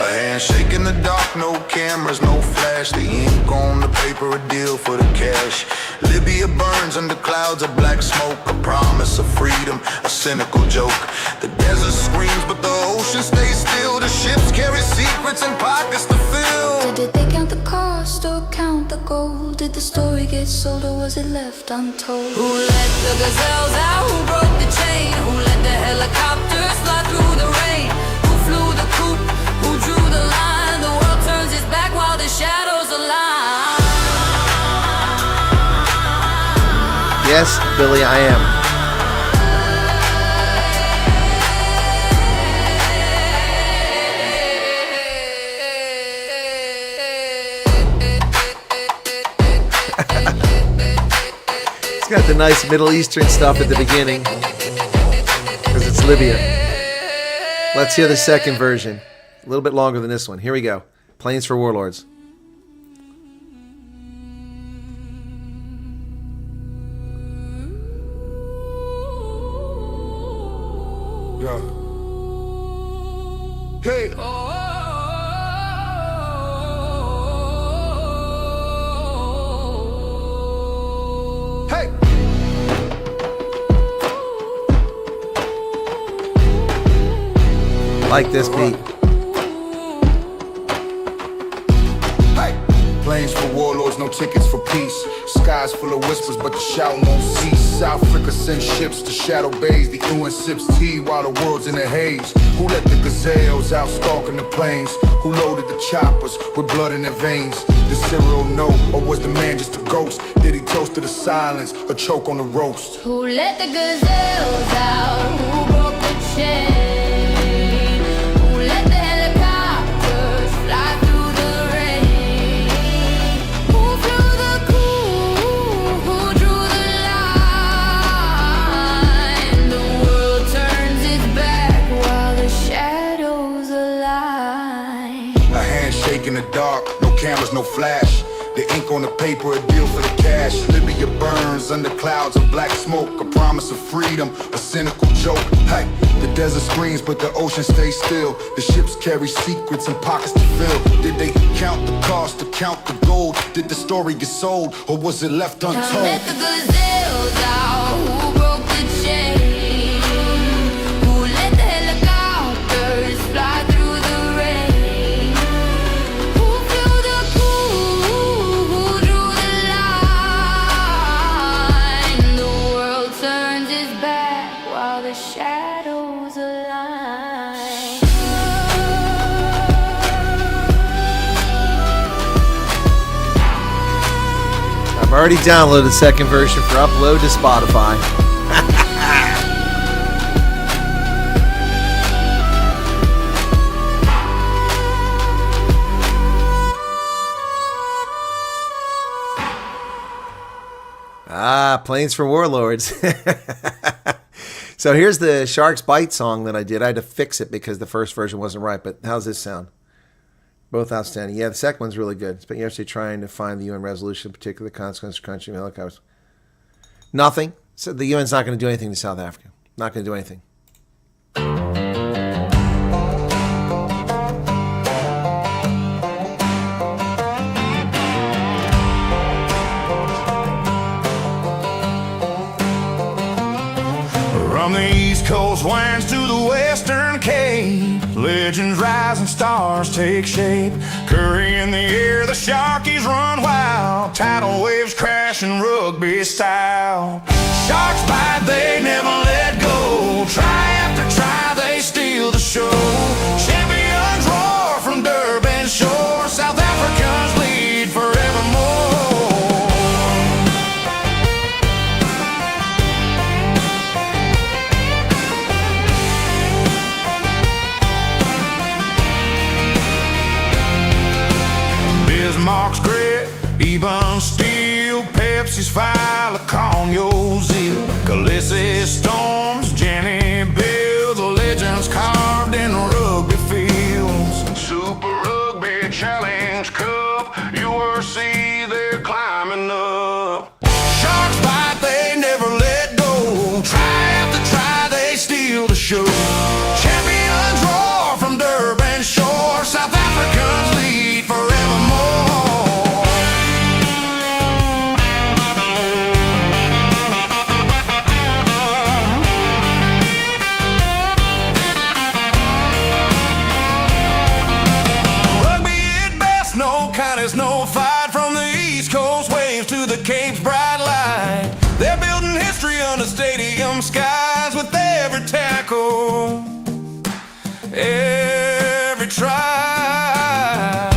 A handshake in the dark, no cameras, no flash. The ink on the paper, a deal for the cash. Libya burns under clouds of black smoke. A promise of freedom, a cynical joke. The desert screams, but the ocean stays still. The ships carry secrets and pockets to fill. Did they count the cost or count the gold? Did the story get sold or was it left untold? Who let the gazelles out? Who broke the chain? Who let the helicopters fly through the rain? Who flew the coop? Who drew the line? The world turns its back while the shadows align. Yes, Billy, I am. It's got the nice Middle Eastern stuff at the beginning because it's Libya. Let's hear the second version. A little bit longer than this one. Here we go. Planes for Warlords. Yeah. Hey. Hey. Like this beat. Hey. Planes for warlords, no tickets for peace. Skies full of whispers, but the shout won't cease. South Africa sends ships to shadow bays. The UN sips tea while the world's in a haze. Who let the gazelles out stalking the plains? Who loaded the choppers with blood in their veins? Did Cyril know, or was the man just a ghost? Did he toast to the silence, or choke on the roast? Who let the gazelles out? Who broke the chain? Who let the helicopters fly through the rain? Who flew the coop? Who drew the line? The world turns its back while the shadows align. A handshake in the dark, no cameras, no flash. The ink on the paper, a deal for the cash. Libya burns under clouds of black smoke. A promise of freedom, a cynical joke. Hey, the desert screams, but the ocean stays still. The ships carry secrets and pockets to fill. Did they count the cost or count the gold? Did the story get sold, or was it left untold? Who let the gazelles out? Who broke the chain? Who let the helicopters fly through the rain? Who flew the coop? Who drew the line? The world turns its back while the shadows align. I already downloaded the second version for upload to Spotify. Planes for Warlords. So here's the Sharks Bite song that I did. I had to fix it because the first version wasn't right, but how's this sound? Both outstanding. Yeah, the second one's really good. Spent yesterday trying to find the UN resolution, particularly the consequences of country helicopters. Nothing. So the UN's not going to do anything to South Africa. Not going to do anything. From the East Coast winds to the Western Cape, legends rise and stars take shape. Curry in the air, the Sharkies run wild, tidal waves crashing rugby style. Sharks bite, they never let go. Try after try, they steal the show. Champions roar from Durban shore. South Africans lead forevermore. Bismarck's grit, even steel, Pepsi's fire, colonial zeal. Callis's storms, Jenny Bill, the legends carved in rugby fields. Super Rugby Challenge Cup, URC, they're climbing up. Sharks bite, they never let go. Try after try, they steal the show. Champions roar from Durban shore. South Africans lead forevermore. No fight from the East Coast waves to the Cape's bright light. They're building history under stadium skies with every tackle, every try.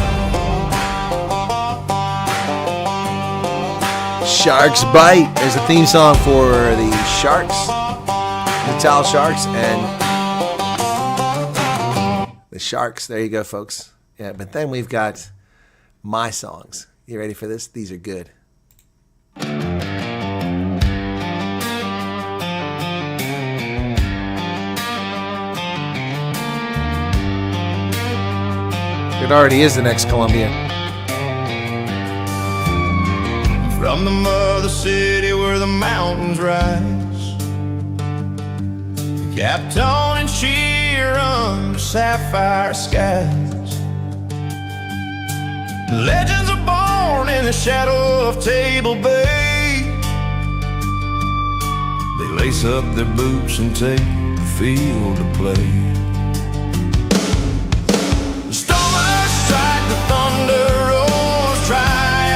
Sharks Bite. There's a theme song for the Sharks, the Towel Sharks, and the Sharks. There you go, folks. Yeah, but then we've got my songs. You ready for this? These are good. It already is the next Columbia. From the mother city where the mountains rise, capped on and sheer under sapphire skies. Legends are born in the shadow of Table Bay. They lace up their boots and take the field to play. The stormers strike, the thunder roars. Try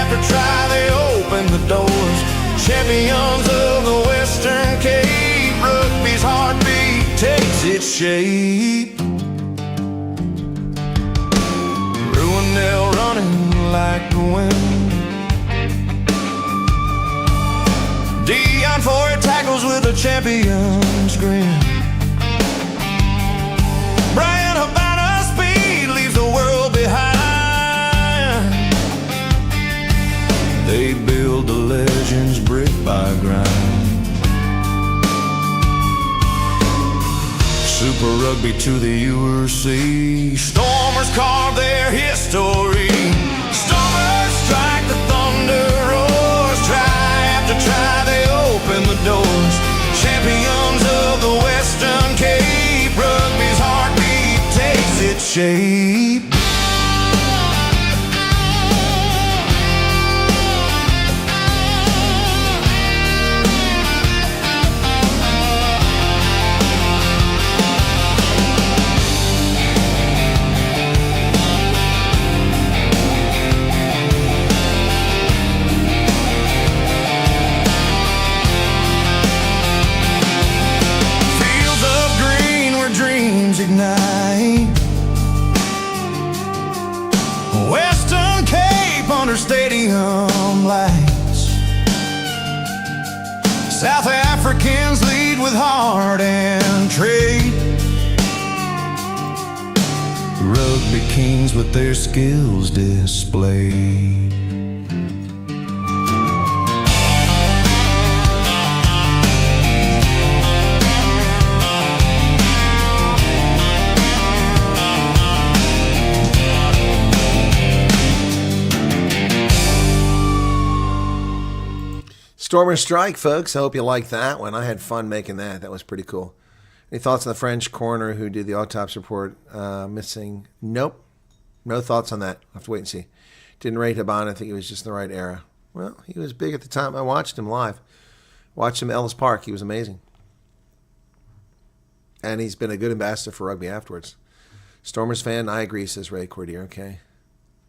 after try, they open the doors. Champions of the Western Cape, rugby's heartbeat takes its shape. Ruinell running like the wind. Dion for it tackles with a champion's grin. Brian Havana's speed leaves the world behind. They build the legends brick by grind. Super Rugby to the URC. Stormers carve their history. Stormers strike, the thunder roars. Try after try, they open the doors. Champions of the Western Cape, rugby's heartbeat takes its shape. Ignite. kings with their skills displayed. Stormer Strike, folks. I hope you liked that one. I had fun making that. That was pretty cool. Any thoughts on the French coroner who did the autopsy report missing? Nope. No thoughts on that. I'll have to wait and see. Didn't rate Habana. I think he was just in the right era. Well, he was big at the time. I watched him live. Watched him at Ellis Park. He was amazing. And he's been a good ambassador for rugby afterwards. Stormers fan, I agree, says Ray Cordier. Okay.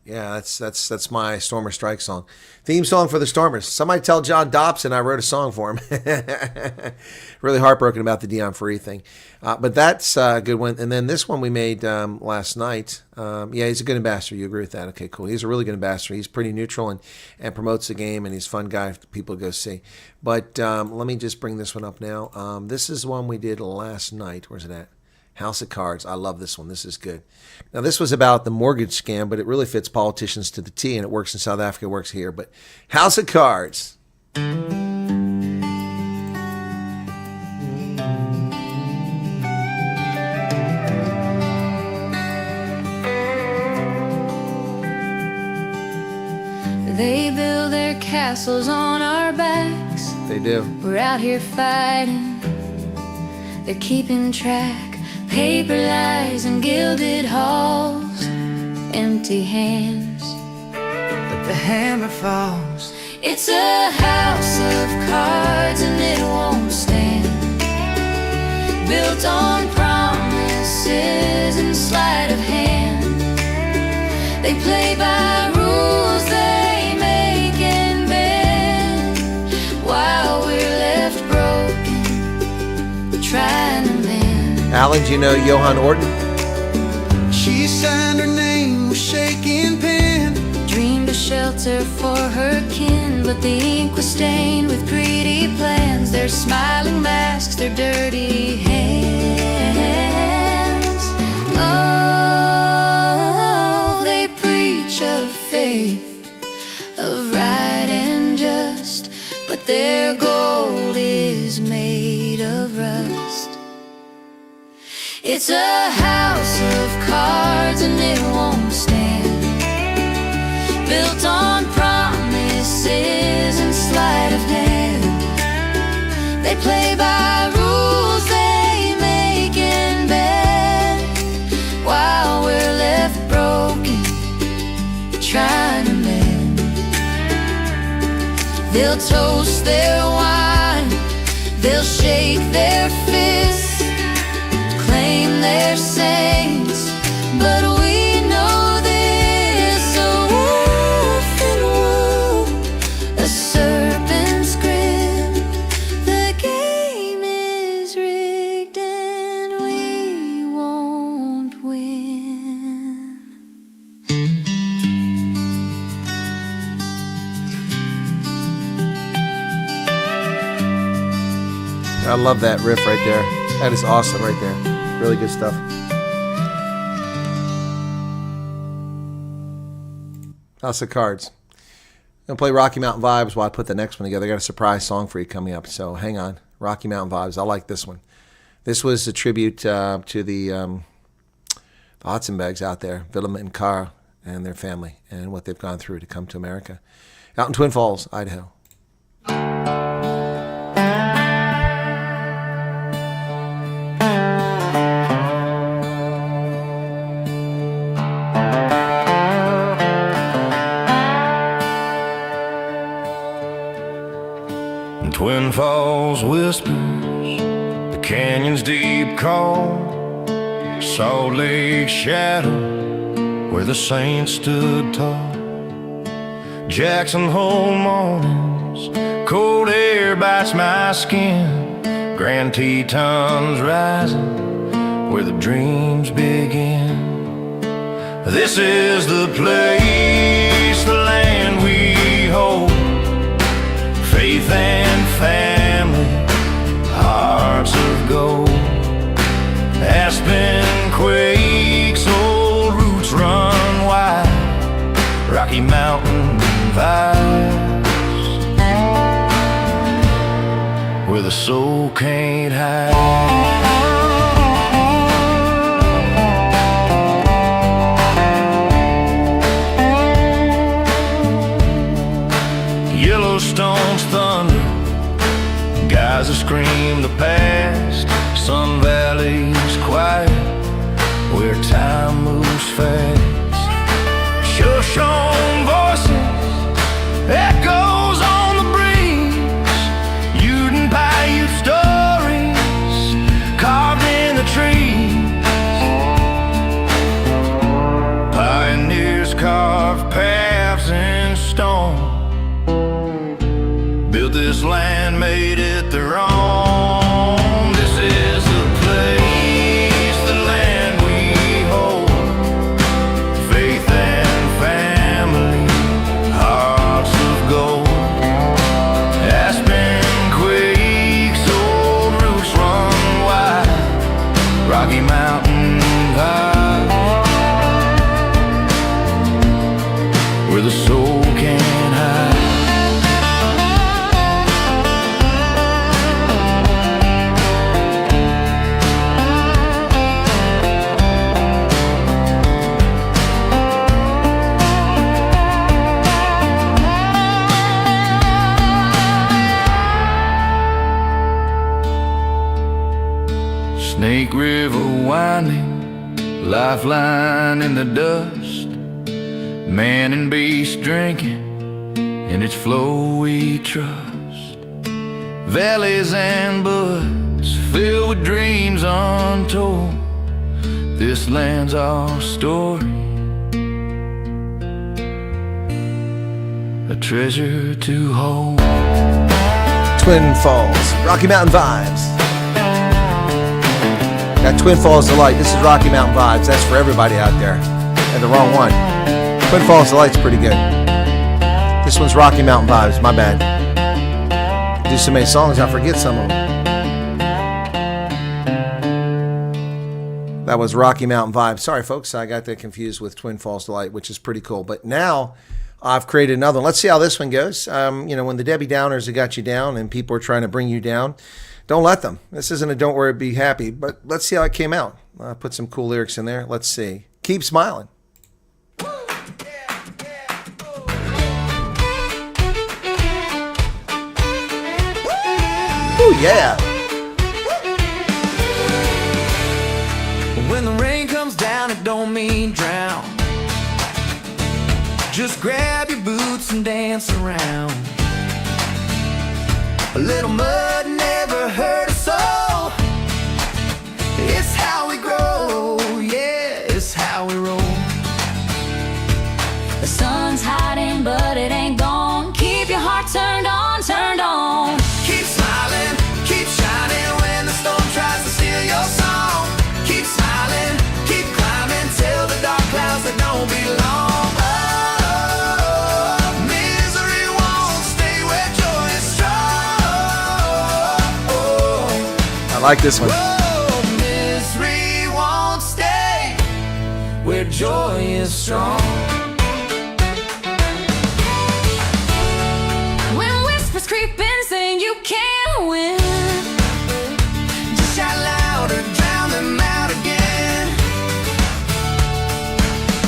Yeah, that's my Stormer Strike song. Theme song for the Stormers. Somebody tell John Dobson I wrote a song for him. Really heartbroken about the Dion Free thing. But that's a good one. And then this one we made last night. Yeah, he's a good ambassador. You agree with that? Okay, cool. He's a really good ambassador. He's pretty neutral and promotes the game, and he's a fun guy for people to go see. But let me just bring this one up now. This is one we did last night. Where's it at? House of Cards. I love this one. This is good. Now, this was about the mortgage scam, but it really fits politicians to the T, and it works in South Africa, it works here. But House of Cards. They build their castles on our backs. They do. We're out here fighting. They're keeping track. Paper lies and gilded halls, empty hands, But the hammer falls. It's a house of cards and it won't stand. Built on promises and sleight of hand. They play by rules they make and bend, while we're left broken, trying to mend. Alan, do you know Johan Orton? She signed her name with shaking pen. Dreamed a shelter for her kin, but the ink was stained with greedy plans. Their smiling masks, their dirty hands. Oh, they preach of faith, of right and just, but their gold is made of rust. It's a house of cards and it won't stand. Built on promises and sleight of hand. They play by rules they make and bend, while we're left broken, trying to mend. They'll toast their wine, they'll shake their fists, claim they're saints, but we know this. A wolf in wool, a serpent's grip. The game is rigged and we won't win. I love that riff right there. That is awesome right there. Really good stuff. House of Cards. I'm going to play Rocky Mountain Vibes while I put the next one together. I got a surprise song for you coming up, so hang on. Rocky Mountain Vibes. I like this one. This was a tribute to the Hudson-Bags out there, Willem and Cara and their family, and what they've gone through to come to America. Out in Twin Falls, Idaho. Twin Falls whispers, the canyon's deep call, Salt Lake shadow, where the saints stood tall. Jackson Hole mornings, cold air bites my skin, Grand Tetons rising, where the dreams begin. This is the place, the land we hold, faith and family, hearts of gold. Aspen quakes, old roots run Rocky Mountain vibes, where the soul can't hide. Yellowstone's thunder, guys that scream the past. Sun Valley's quiet, where time moves fast. Shoshone voices, echoes on the breeze. Ute and Paiute stories carved in the trees. Pioneers carved paths in stone, built this land, made it their own. This is the place, the land we hold. Faith and family, hearts of gold. Aspen quakes, old roots run wide. Rocky Mountain vibes, where the soul can't hide. Snake River winding, lifeline in the dust. Man and beast drinking, in its flow we trust. Valleys and buds filled with dreams untold. This land's our story, a treasure to hold. Twin Falls, Rocky Mountain vibes. Got Twin Falls Delight. This is Rocky Mountain vibes. That's for everybody out there. And the wrong one. Twin Falls Delight's pretty good. This one's Rocky Mountain vibes. My bad. I do so many songs, I forget some of them. That was Rocky Mountain vibes. Sorry, folks. I got that confused with Twin Falls Delight, which is pretty cool. But now I've created another one. Let's see how this one goes. When the Debbie Downers have got you down and people are trying to bring you down, don't let them. This isn't a don't worry, be happy. But let's see how it came out. I put some cool lyrics in there. Let's see. Keep smiling. Ooh, yeah. When the rain comes down, it don't mean drown. Just grab your boots and dance around. A little mud never hurt a soul. It's how we grow, yeah, it's how we roll. The sun's hiding, but it ain't gone. Keep your heart turned on, turned on. Keep smiling, keep shining when the storm tries to steal your song. Keep smiling, keep climbing till the dark clouds that don't belong. Misery won't stay where joy is strong. I like this one. Oh, misery won't stay where joy is strong. When whispers creep in saying you can't win, Just shout louder, drown them out again.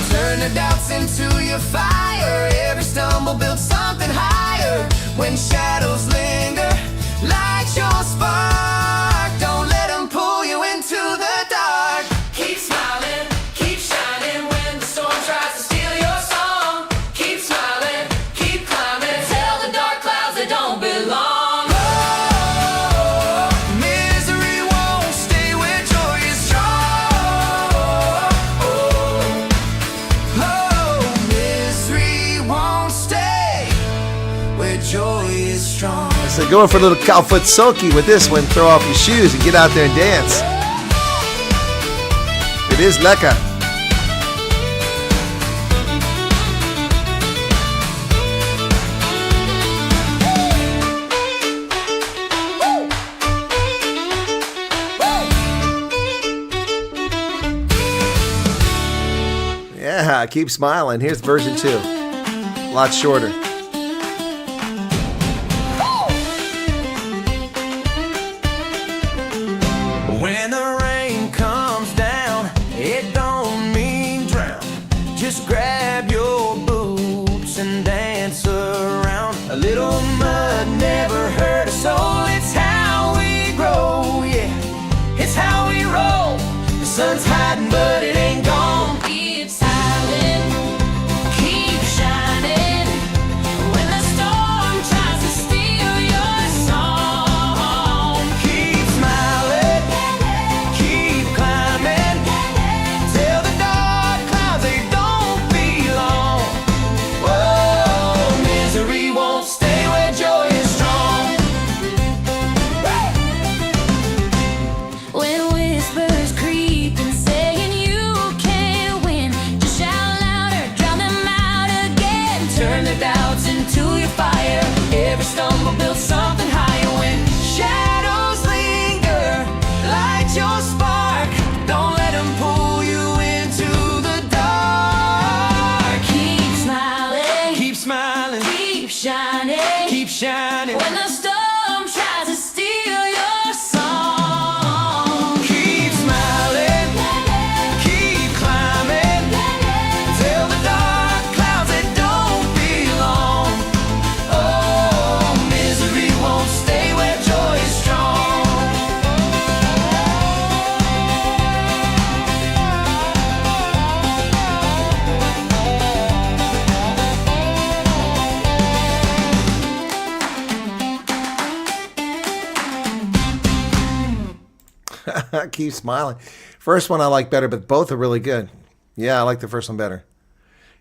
Turn the doubts into your fire. Every stumble builds something higher. When shadows linger, light your spark. Don't let them pull you into the dark. Keep smiling, keep shining when the storm tries to steal your song. Keep smiling, keep climbing till the dark clouds that don't belong. Oh, misery won't stay where joy is strong. Oh, misery won't stay where joy is strong. So going for a little cowfoot sulky with this one. Throw off your shoes and get out there and dance. It is lekker. Yeah, keep smiling. Here's version 2. lot shorter. When the rain comes down, it don't mean drown. Just grab your boots and dance around. A little mud never hurt a soul. It's how we grow, yeah. It's how we roll. The sun's hiding, but it ain't gone. Keep silent, keep shining. When the storm tries to steal your song, Keep smiling, keep climbing. Tell the dark clouds they don't belong. Whoa, misery won't stay where joy is strong. when whispers creep and saying you can't win, just shout louder, drown them out again. Turn the doubts into your fire. Every stumble builds something higher. When Shadows linger, light your spark. Don't let them pull you into the dark. keep smiling, Keep smiling, keep shining. keep shining. When the storm tries to steal your song, Keep smiling, keep climbing. Tell the dark clouds they don't belong. Oh, misery won't stay where joy is strong. Keep smiling. First one I like better, but both are really good. Yeah, I like the first one better.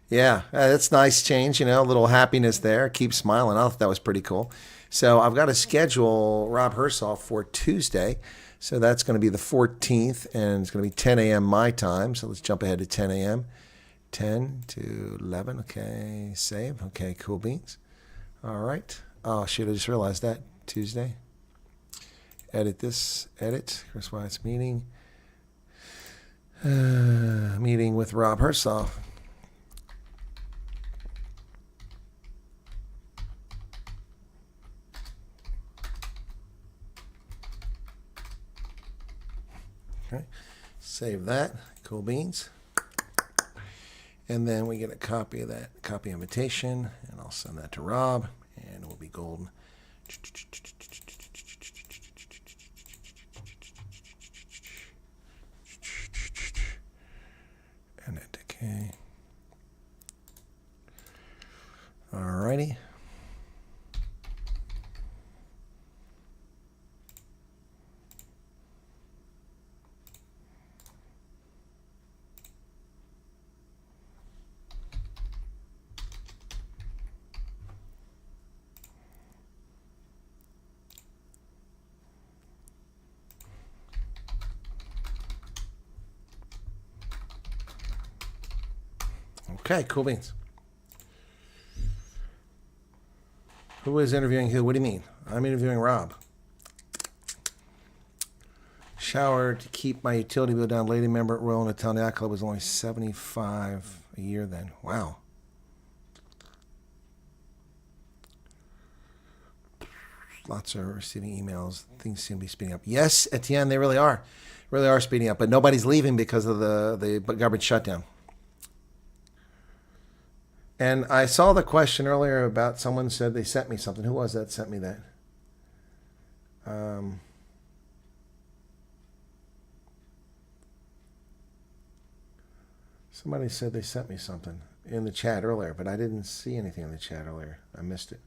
Yeah, that's nice change, you know, a little happiness there. Keep smiling. I thought that was pretty cool. So I've got to schedule Rob Hersoff for Tuesday. So that's going to be the 14th, and it's going to be 10 a.m. my time. So let's jump ahead to 10 a.m. 10 to 11. Okay, save. Okay, cool beans. All right. Oh, shit, I just realized that. Tuesday. Edit this. Edit. Chris Wyatt's meeting. Meeting with Rob Hersoff. Okay. Save that. Cool beans. And then we get a copy of that, copy invitation, and I'll send that to Rob, and it will be golden. And it okay. Alrighty. Okay, cool beans. Who is interviewing who? What do you mean? I'm interviewing Rob. Shower to keep my utility bill down. Lady member at Royal Natal Yacht Club was only $75 a year then. Wow. Lots are receiving emails. Things seem to be speeding up. Yes, Etienne, they really are. Really are speeding up. But nobody's leaving because of the government shutdown. And I saw the question earlier about someone said they sent me something. Who was that sent me that? Somebody said they sent me something in the chat earlier, but I didn't see anything in the chat earlier. I missed it.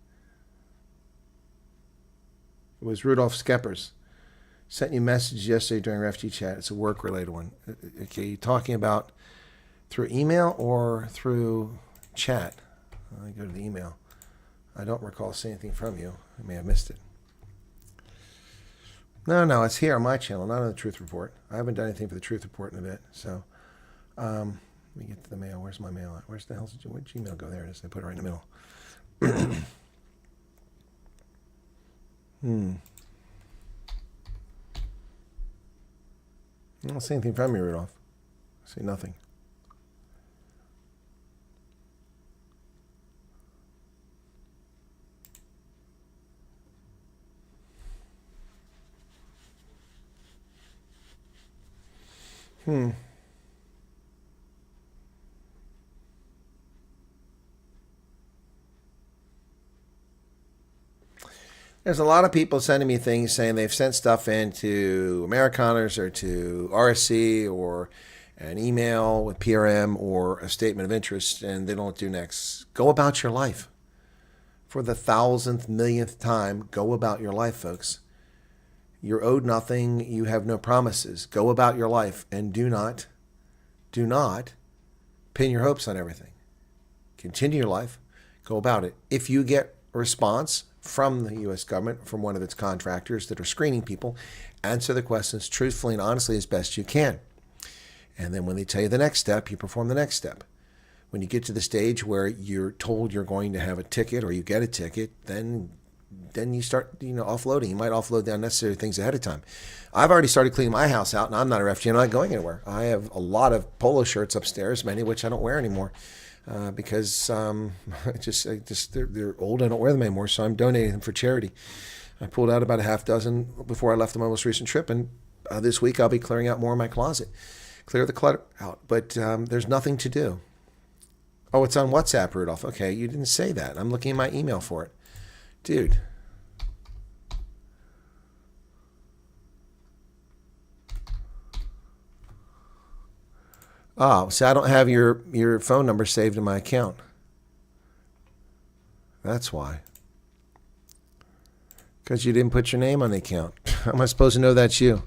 It was Rudolph Skeppers. Sent you a message yesterday during refugee chat. It's a work-related one. Okay, you talking about through email or through chat? I go to the email. I don't recall seeing anything from you. I may have missed it. No, it's here on my channel, not on the Truth Report. I haven't done anything for the Truth Report in a bit. So, let me get to the mail. Where's my mail at? Where's the hell's where'd Gmail go? There it is. I put it right in the middle. I don't see anything from you, Rudolph. I see nothing. There's a lot of people sending me things saying they've sent stuff in to Amerikaners or to RSC or an email with PRM or a statement of interest, and they don't do next. Go about your life. For the 1,000th, millionth time, go about your life, folks. You're owed nothing. You have no promises. Go about your life and do not pin your hopes on everything. Continue your life. Go about it. If you get a response from the U.S. government, from one of its contractors that are screening people, answer the questions truthfully and honestly as best you can. And then when they tell you the next step, you perform the next step. When you get to the stage where you're told you're going to have a ticket or you get a ticket, then you start, offloading. You might offload the unnecessary things ahead of time. I've already started cleaning my house out, and I'm not a refugee. I'm not going anywhere. I have a lot of polo shirts upstairs, many of which I don't wear anymore. Because they're old. I don't wear them anymore, so I'm donating them for charity. I pulled out about a half dozen before I left on my most recent trip, and this week I'll be clearing out more in my closet. Clear the clutter out, but there's nothing to do. Oh, it's on WhatsApp, Rudolph. Okay, you didn't say that. I'm looking at my email for it. Dude. Oh, see, I don't have your phone number saved in my account. That's why. Because you didn't put your name on the account. How am I supposed to know that's you?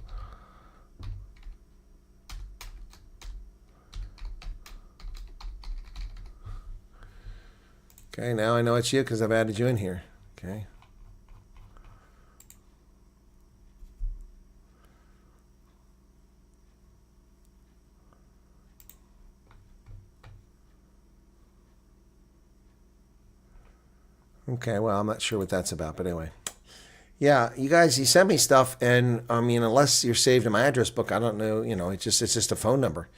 Okay, now I know it's you because I've added you in here. Okay. Okay, well, I'm not sure what that's about, but anyway. Yeah, you guys, you send me stuff, and I mean, unless you're saved in my address book, I don't know, it's just a phone number.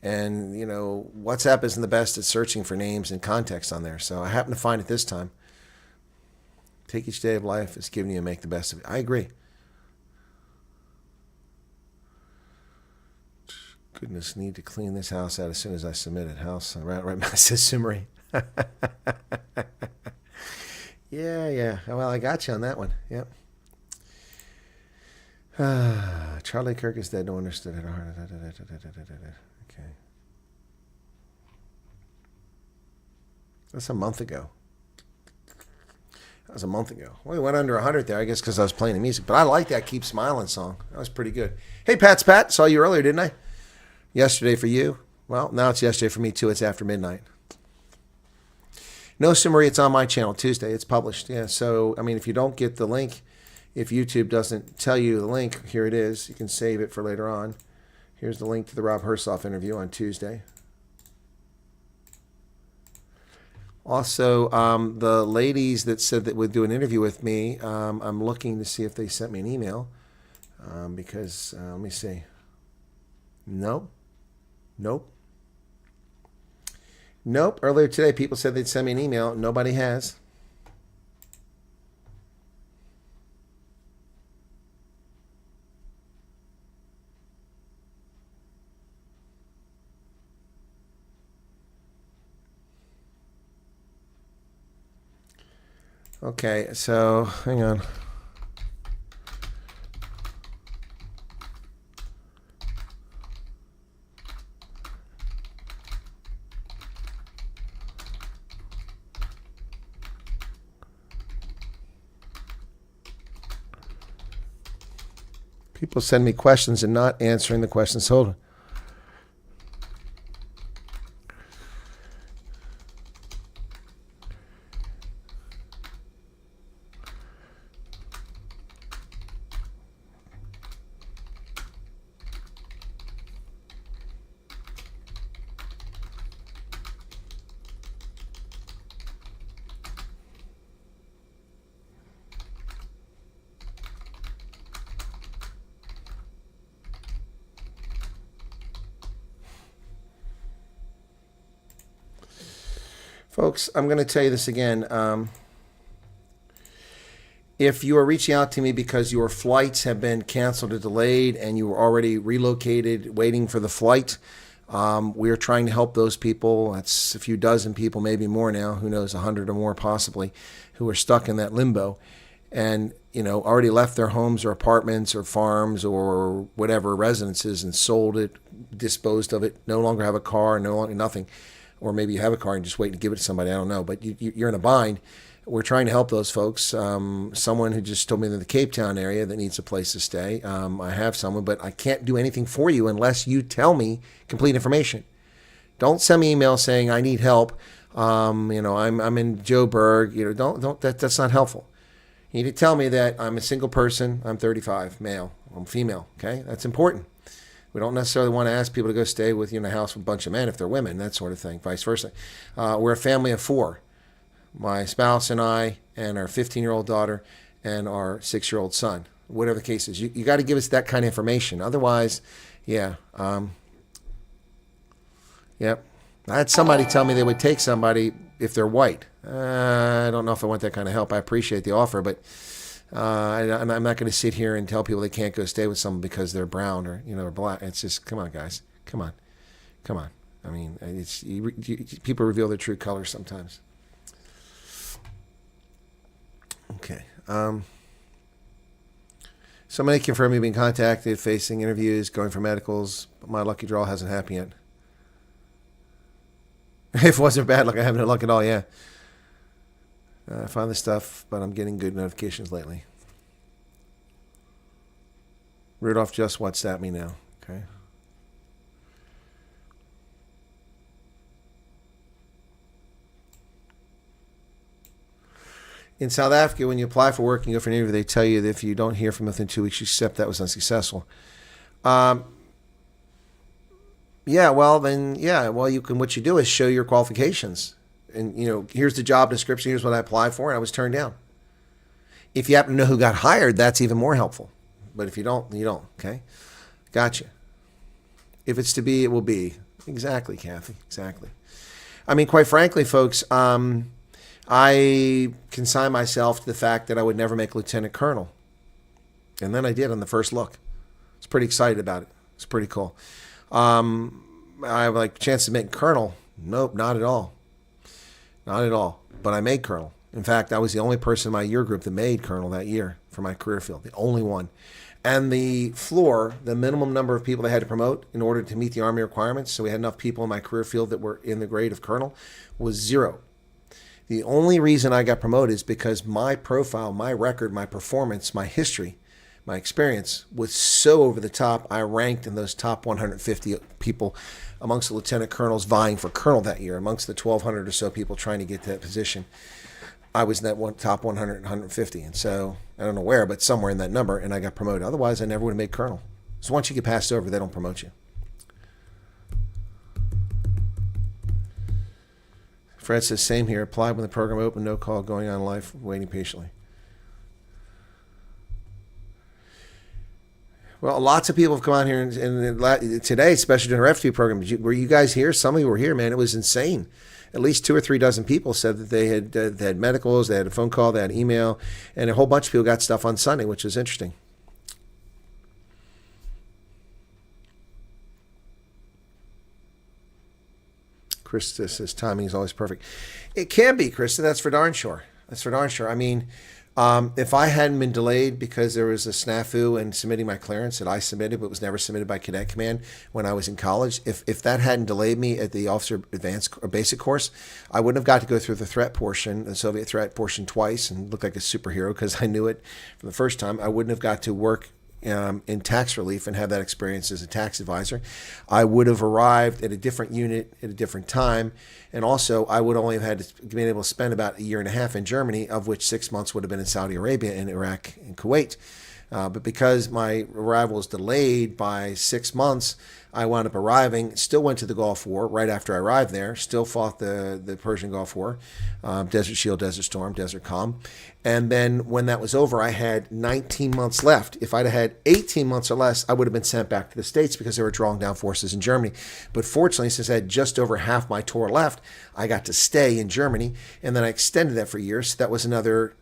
And, WhatsApp isn't the best at searching for names and context on there, so I happen to find it this time. Take each day of life as given you and make the best of it. I agree. Goodness, need to clean this house out as soon as I submit it. House, right, says Summary. Yeah. Well, I got you on that one. Yep. Charlie Kirk is dead. No one understood it. Okay. That's a month ago. That was a month ago. Well, we went under 100 there, I guess, because I was playing the music. But I like that Keep Smiling song. That was pretty good. Hey, Pat's Pat. Saw you earlier, didn't I? Yesterday for you. Well, now it's yesterday for me, too. It's after midnight. No, Marie, it's on my channel Tuesday. It's published. Yeah, so, I mean, if you don't get the link, if YouTube doesn't tell you the link, here it is. You can save it for later on. Here's the link to the Rob Hersoff interview on Tuesday. Also, the ladies that said that would do an interview with me, I'm looking to see if they sent me an email. Because, let me see. Nope. Earlier today, people said they'd send me an email. Nobody has. Okay, so hang on. People send me questions and not answering the questions. Hold on. Folks, I'm going to tell you this again. If you are reaching out to me because your flights have been canceled or delayed and you were already relocated waiting for the flight, we are trying to help those people. That's a few dozen people, maybe more now, who knows, 100 or more possibly, who are stuck in that limbo and, already left their homes or apartments or farms or whatever residences and sold it, disposed of it, no longer have a car, no longer nothing. Or maybe you have a car and just wait to give it to somebody, I don't know. But you're in a bind. We're trying to help those folks. Someone who just told me in the Cape Town area that needs a place to stay. I have someone, but I can't do anything for you unless you tell me complete information. Don't send me emails saying I need help. I'm in Joburg. That's not helpful. You need to tell me that I'm a single person. I'm 35, male. I'm female. Okay, that's important. We don't necessarily want to ask people to go stay with you in a house with a bunch of men if they're women, that sort of thing, vice versa. We're a family of 4. My spouse and I and our 15-year-old daughter and our 6-year-old son, whatever the case is. You got to give us that kind of information. Otherwise, yeah. Yep. I had somebody tell me they would take somebody if they're white. I don't know if I want that kind of help. I appreciate the offer, but I'm not going to sit here and tell people they can't go stay with someone because they're brown or or black. It's just, come on, guys, come on. I mean, people reveal their true colors sometimes. Okay. Somebody confirmed me being contacted, facing interviews, going for medicals. But my lucky draw hasn't happened yet. If it wasn't bad luck, I haven't had luck at all. Yeah. I found this stuff, but I'm getting good notifications lately. Rudolph just WhatsApp me now. Okay. In South Africa, when you apply for work and you go for an interview, they tell you that if you don't hear from them within 2 weeks, you accept that was unsuccessful. You can. What you do is show your qualifications, and here's the job description. Here's what I applied for, and I was turned down. If you happen to know who got hired, that's even more helpful. But if you don't, you don't. Okay, gotcha. If it's to be, it will be. Exactly, Kathy. Exactly. I mean, quite frankly, folks. I consigned myself to the fact that I would never make lieutenant colonel. And then I did on the first look. I was pretty excited about it. It's pretty cool. I have a chance of making colonel. Nope, not at all. Not at all. But I made colonel. In fact, I was the only person in my year group that made colonel that year for my career field. The only one. And the floor, the minimum number of people they had to promote in order to meet the Army requirements, so we had enough people in my career field that were in the grade of colonel, was 0. The only reason I got promoted is because my profile, my record, my performance, my history, my experience was so over the top. I ranked in those top 150 people amongst the lieutenant colonels vying for colonel that year, amongst the 1,200 or so people trying to get to that position. I was in that top 100, 150. And so I don't know where, but somewhere in that number, and I got promoted. Otherwise, I never would have made colonel. So once you get passed over, they don't promote you. Fred says, same here. Applied when the program opened, no call, going on live, waiting patiently. Well, lots of people have come on here and today, especially during the refugee program. Were you guys here? Some of you were here, man. It was insane. At least 2 or 3 dozen people said that they had medicals, they had a phone call, they had email, and a whole bunch of people got stuff on Sunday, which is interesting. Krista says timing is always perfect. It can be, Krista. That's for darn sure. That's for darn sure. I mean, if I hadn't been delayed because there was a snafu in submitting my clearance that I submitted but was never submitted by Cadet Command when I was in college, if that hadn't delayed me at the Officer Advanced or Basic course, I wouldn't have got to go through the threat portion, the Soviet threat portion twice and look like a superhero because I knew it from the first time. I wouldn't have got to work in tax relief and have that experience as a tax advisor. I would have arrived at a different unit at a different time. And also, I would only have had to been able to spend about 1.5 years in Germany, of which 6 months would have been in Saudi Arabia and Iraq and Kuwait. But because my arrival was delayed by 6 months, I wound up arriving, still went to the Gulf War right after I arrived there, still fought the Persian Gulf War, Desert Shield, Desert Storm, Desert Calm. And then when that was over, I had 19 months left. If I'd have had 18 months or less, I would have been sent back to the States because they were drawing down forces in Germany. But fortunately, since I had just over half my tour left, I got to stay in Germany. And then I extended that for a year. So that was another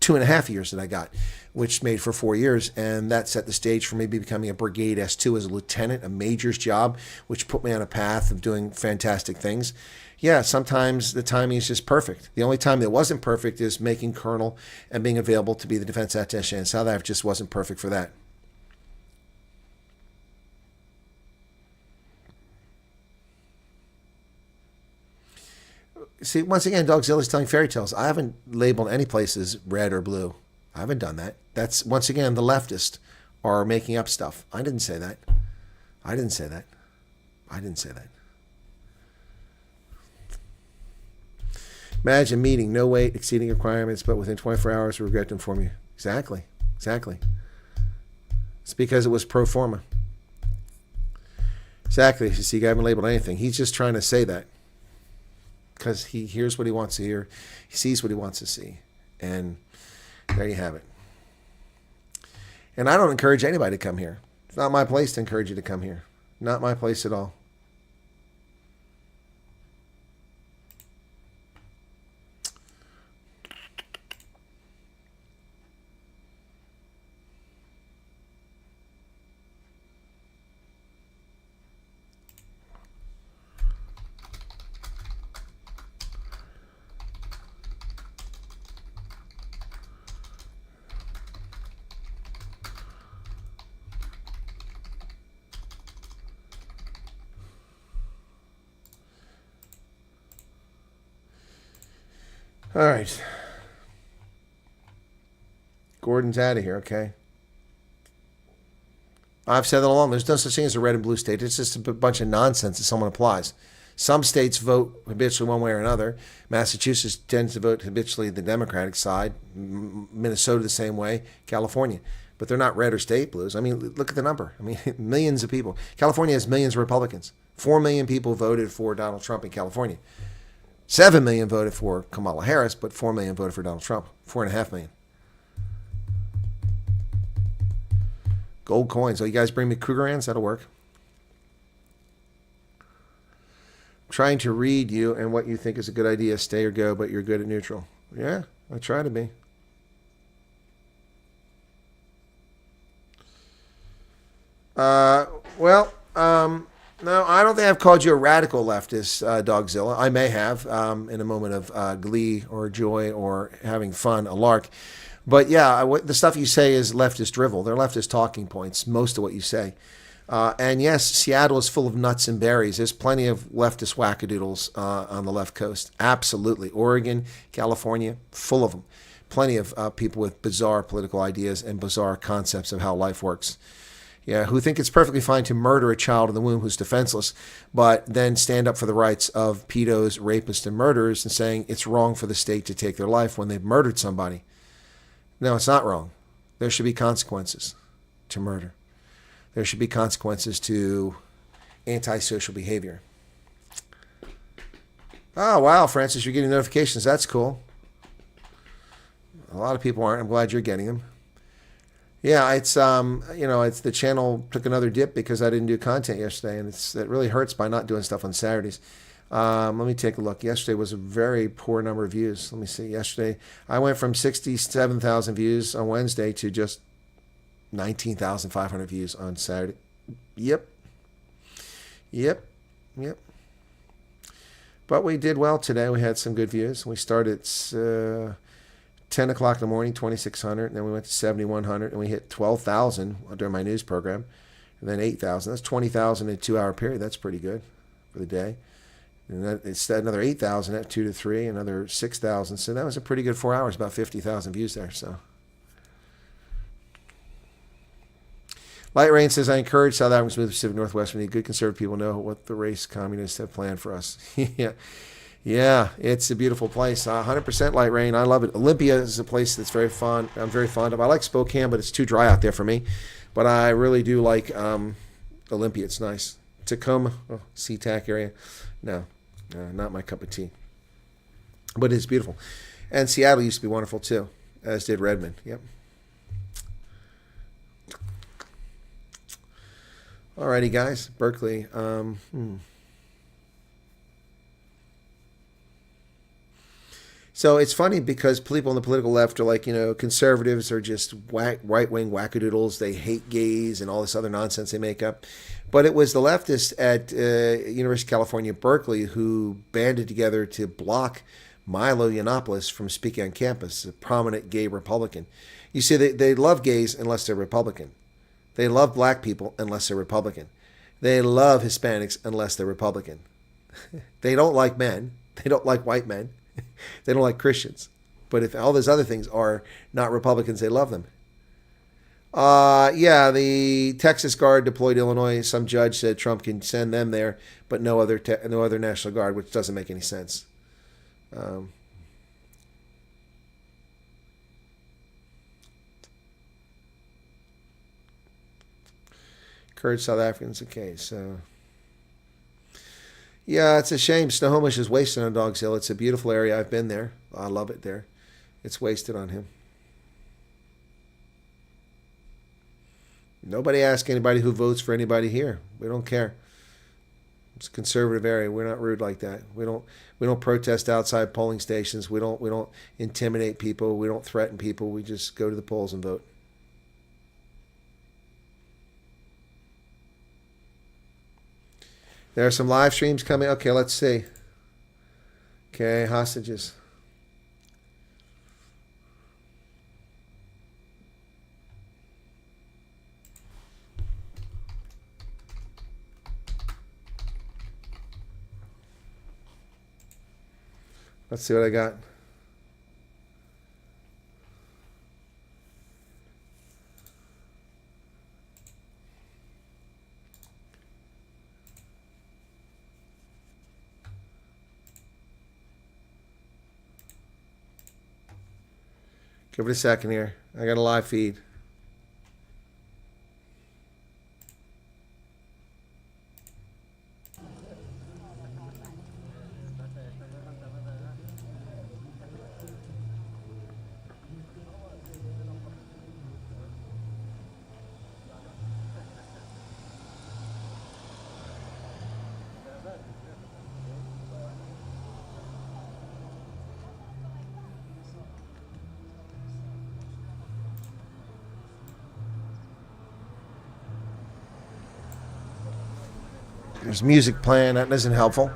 2.5 years that I got, which made for 4 years. And that set the stage for me becoming a brigade S2 as a lieutenant, a major's job, which put me on a path of doing fantastic things. Yeah, sometimes the timing is just perfect. The only time that wasn't perfect is making colonel and being available to be the defense attaché in South Africa. Just wasn't perfect for that. See, once again, Dogzilla's telling fairy tales. I haven't labeled any places red or blue. I haven't done that. That's, once again, the leftists are making up stuff. I didn't say that. I didn't say that. I didn't say that. Imagine meeting, no weight, exceeding requirements, but within 24 hours, regret to inform you. Exactly. Exactly. It's because it was pro forma. Exactly. You see, I haven't labeled anything. He's just trying to say that. Because he hears what he wants to hear. He sees what he wants to see. And there you have it. And I don't encourage anybody to come here. It's not my place to encourage you to come here. Not my place at all. All right. Gordon's out of here, okay? I've said that all along. There's no such thing as a red and blue state. It's just a bunch of nonsense that someone applies. Some states vote habitually one way or another. Massachusetts tends to vote habitually the Democratic side. Minnesota the same way. California. But they're not red or state blues. I mean, look at the number. I mean, millions of people. California has millions of Republicans. 4 million people voted for Donald Trump in California. 7 million voted for Kamala Harris, but 4 million voted for Donald Trump. 4.5 million. Gold coins. Oh, you guys bring me Krugerrands? That'll work. I'm trying to read you and what you think is a good idea. Stay or go, but you're good at neutral. Yeah, I try to be. No, I don't think I've called you a radical leftist, Dogzilla. I may have, in a moment of glee or joy or having fun, a lark. But yeah, the stuff you say is leftist drivel. They're leftist talking points, most of what you say. And yes, Seattle is full of nuts and berries. There's plenty of leftist wackadoodles on the left coast. Absolutely. Oregon, California, full of them. Plenty of people with bizarre political ideas and bizarre concepts of how life works. Yeah, who think it's perfectly fine to murder a child in the womb who's defenseless, but then stand up for the rights of pedos, rapists, and murderers and saying it's wrong for the state to take their life when they've murdered somebody. No, it's not wrong. There should be consequences to murder. There should be consequences to antisocial behavior. Oh, wow, Francis, you're getting notifications. That's cool. A lot of people aren't. I'm glad you're getting them. Yeah, it's it's the channel took another dip because I didn't do content yesterday, and it really hurts by not doing stuff on Saturdays. Let me take a look. Yesterday was a very poor number of views. Let me see. Yesterday, I went from 67,000 views on Wednesday to just 19,500 views on Saturday. Yep. But we did well today. We had some good views. We started 10 o'clock in the morning, 2,600, and then we went to 7,100, and we hit 12,000 during my news program, and then 8,000. That's 20,000 in a 2-hour period. That's pretty good for the day. And it's another 8,000 at 2 to 3, another 6,000. So that was a pretty good 4 hours, about 50,000 views there. So Light Rain says, I encourage South Africans to move to the Pacific Northwest. We need good conservative people know what the race communists have planned for us. Yeah, it's a beautiful place. 100% Light Rain. I love it. Olympia is a place that's very fun. I'm very fond of. I like Spokane, but it's too dry out there for me. But I really do like Olympia. It's nice. Tacoma, SeaTac area. No, not my cup of tea. But it's beautiful. And Seattle used to be wonderful too, as did Redmond. Yep. Alrighty, guys. Berkeley. So it's funny because people on the political left are like, conservatives are just right-wing wackadoodles. They hate gays and all this other nonsense they make up. But it was the leftists at University of California, Berkeley, who banded together to block Milo Yiannopoulos from speaking on campus, a prominent gay Republican. You see, they love gays unless they're Republican. They love black people unless they're Republican. They love Hispanics unless they're Republican. They don't like men. They don't like white men. They don't like Christians. But if all those other things are not Republicans, they love them. Yeah, the Texas Guard deployed to Illinois. Some judge said Trump can send them there, but no other National Guard, which doesn't make any sense. Encourage South Africans. Okay, so yeah, it's a shame. Snohomish is wasted on Dogs Hill. It's a beautiful area. I've been there. I love it there. It's wasted on him. Nobody asks anybody who votes for anybody here. We don't care. It's a conservative area. We're not rude like that. We don't protest outside polling stations. We don't intimidate people. We don't threaten people. We just go to the polls and vote. There are some live streams coming. Okay, let's see. Okay, hostages. Let's see what I got. Give it a second here. I got a live feed. There's music playing. That isn't helpful.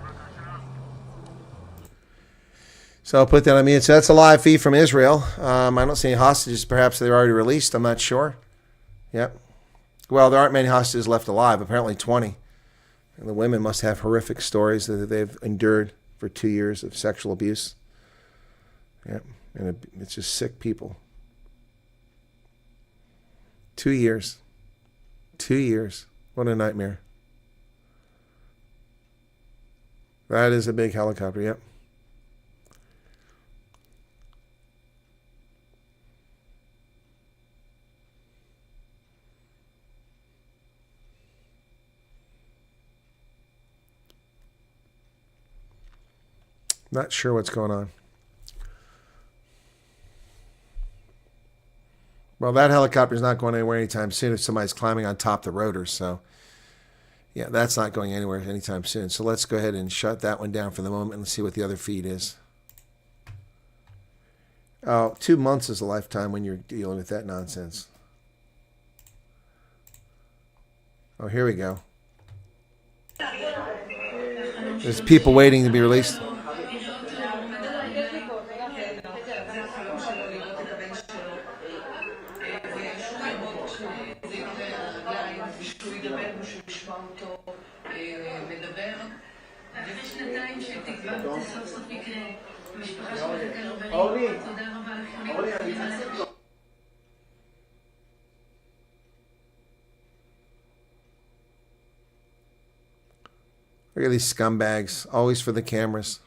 So I'll put that on mute. So that's a live feed from Israel. I don't see any hostages. Perhaps they're already released. I'm not sure. Yep. Well, there aren't many hostages left alive. Apparently 20. And the women must have horrific stories that they've endured for 2 years of sexual abuse. Yep. And it's just sick people. 2 years. 2 years. What a nightmare. That is a big helicopter, yep. Not sure what's going on. Well, that helicopter is not going anywhere anytime soon if somebody's climbing on top of the rotors, so yeah, that's not going anywhere anytime soon. So let's go ahead and shut that one down for the moment and see what the other feed is. Oh, 2 months is a lifetime when you're dealing with that nonsense. Oh, here we go. There's people waiting to be released. Look at these scumbags. Always for the cameras.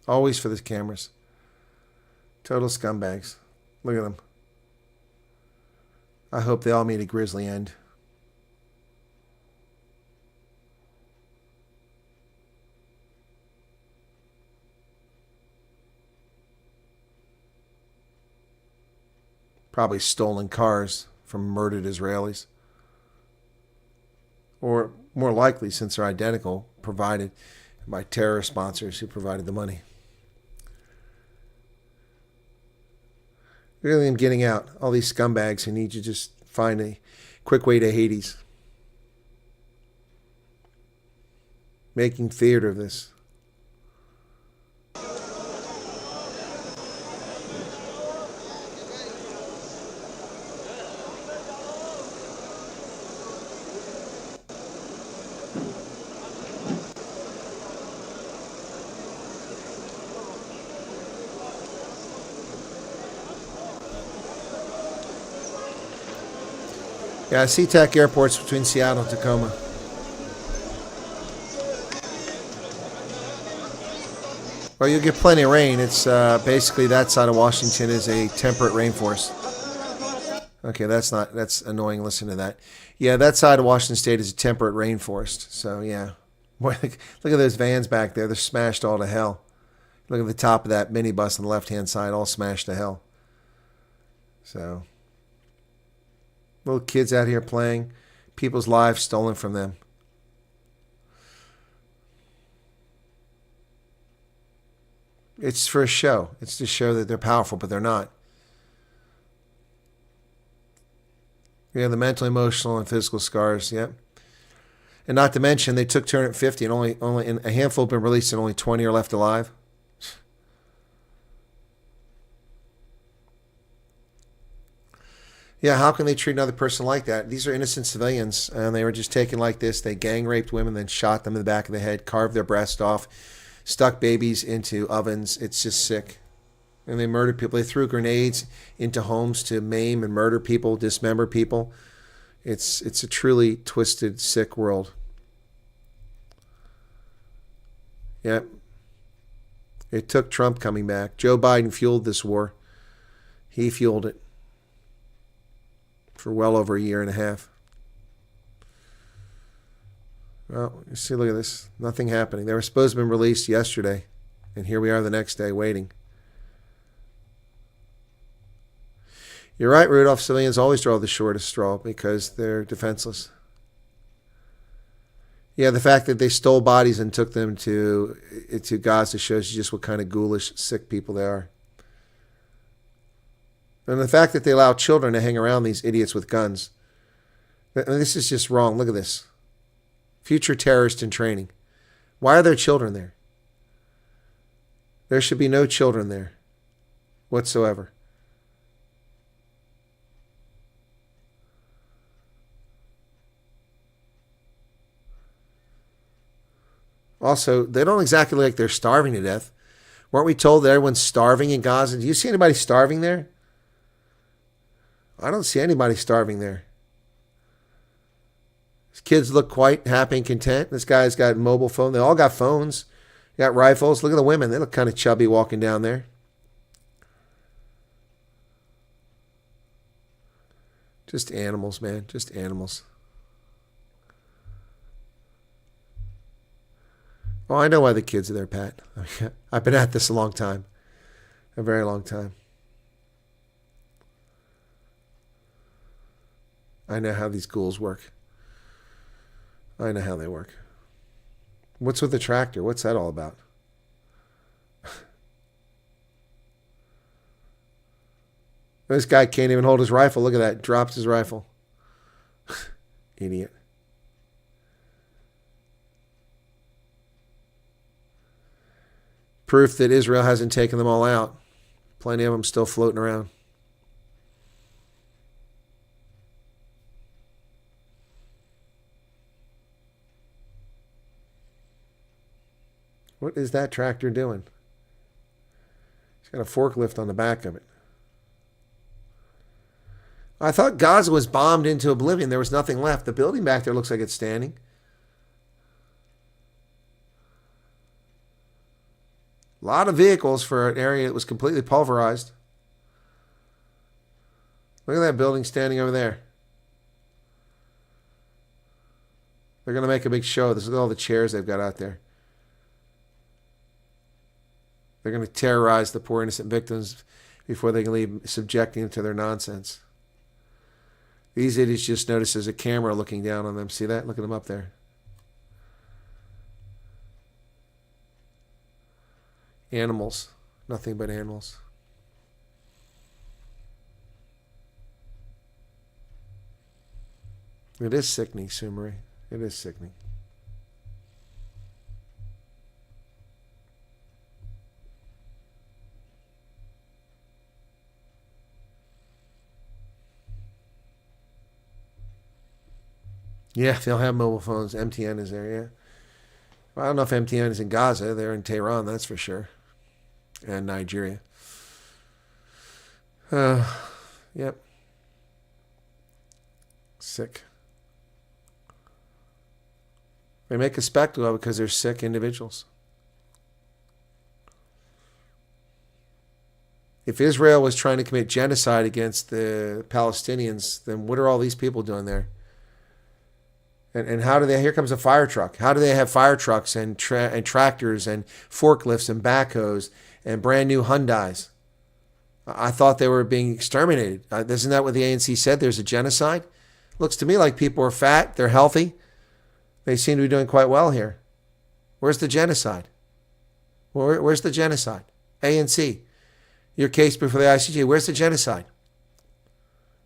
Always for the cameras. Total scumbags. Look at them. I hope they all meet a grisly end. Probably stolen cars from murdered Israelis. Or more likely, since they're identical, provided by terror sponsors who provided the money. Look at them getting out. All these scumbags who need to just find a quick way to Hades. Making theater of this. Yeah, SeaTac airports between Seattle and Tacoma. Well, you'll get plenty of rain. It's basically that side of Washington is a temperate rainforest. Okay, that's annoying. Listen to that. Yeah, that side of Washington State is a temperate rainforest. So, yeah. Boy, look at those vans back there. They're smashed all to hell. Look at the top of that minibus on the left-hand side, all smashed to hell. So... little kids out here playing, people's lives stolen from them. It's for a show. It's to show that they're powerful, but they're not. Yeah, the mental, emotional, and physical scars. Yep. And not to mention, they took 250, and only and a handful have been released, and only 20 are left alive. Yeah, how can they treat another person like that? These are innocent civilians, and they were just taken like this. They gang raped women, then shot them in the back of the head, carved their breast off, stuck babies into ovens. It's just sick. And they murdered people. They threw grenades into homes to maim and murder people, dismember people. It's a truly twisted, sick world. Yep. It took Trump coming back. Joe Biden fueled this war. He fueled it for well over a year and a half. Well, you see, look at this. Nothing happening. They were supposed to have been released yesterday, and here we are the next day waiting. You're right, Rudolph. Civilians always draw the shortest straw because they're defenseless. Yeah, the fact that they stole bodies and took them to Gaza shows you just what kind of ghoulish, sick people they are. And the fact that they allow children to hang around these idiots with guns. This is just wrong. Look at this. Future terrorists in training. Why are there children there? There should be no children there whatsoever. Also, they don't exactly look like they're starving to death. Weren't we told that everyone's starving in Gaza? Do you see anybody starving there? I don't see anybody starving there. These kids look quite happy and content. This guy's got a mobile phone. They all got phones. They got rifles. Look at the women. They look kind of chubby walking down there. Just animals, man. Just animals. Oh, I know why the kids are there, Pat. I've been at this a long time. A very long time. I know how these ghouls work. I know how they work. What's with the tractor? What's that all about? This guy can't even hold his rifle. Look at that. Drops his rifle. Idiot. Proof that Israel hasn't taken them all out. Plenty of them still floating around. What is that tractor doing? It's got a forklift on the back of it. I thought Gaza was bombed into oblivion. There was nothing left. The building back there looks like it's standing. A lot of vehicles for an area that was completely pulverized. Look at that building standing over there. They're going to make a big show. Look at all the chairs they've got out there. They're going to terrorize the poor innocent victims before they can leave subjecting them to their nonsense. These idiots just noticed there's a camera looking down on them. See that? Look at them up there. Animals. Nothing but animals. It is sickening, Sumeri. It is sickening. Yeah, they'll have mobile phones. MTN is there, yeah. Well, I don't know if MTN is in Gaza. They're in Tehran, that's for sure. And Nigeria. Yep. Sick. They make a spectacle of it because they're sick individuals. If Israel was trying to commit genocide against the Palestinians, then what are all these people doing there? And how do they, here comes a fire truck. How do they have fire trucks and tractors and forklifts and backhoes and brand new Hyundais? I thought they were being exterminated. Isn't that what the ANC said? There's a genocide? Looks to me like people are fat, they're healthy. They seem to be doing quite well here. Where's the genocide? Where's the genocide? ANC, your case before the ICJ, where's the genocide?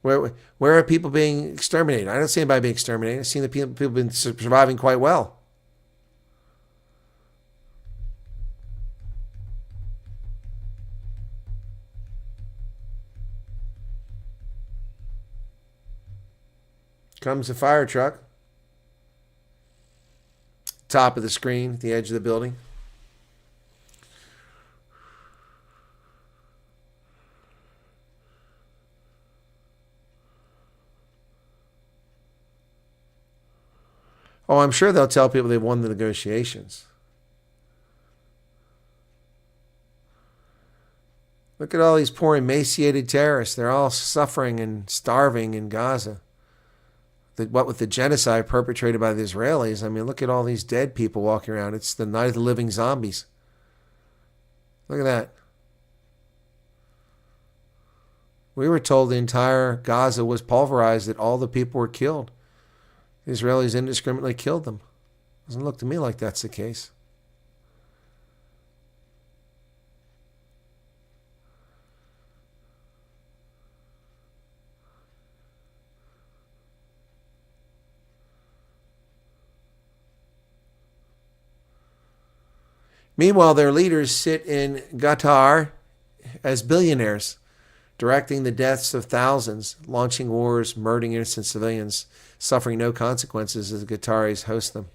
Where are people being exterminated? I don't see anybody being exterminated. I've seen the people been surviving quite well. Comes the fire truck. Top of the screen, at the edge of the building. Oh, I'm sure they'll tell people they've won the negotiations. Look at all these poor emaciated terrorists. They're all suffering and starving in Gaza. What with the genocide perpetrated by the Israelis, I mean, look at all these dead people walking around. It's the night of the living zombies. Look at that. We were told the entire Gaza was pulverized, that all the people were killed. The Israelis indiscriminately killed them. Doesn't look to me like that's the case. Meanwhile, their leaders sit in Qatar as billionaires, directing the deaths of thousands, launching wars, murdering innocent civilians, suffering no consequences as the Qataris host them.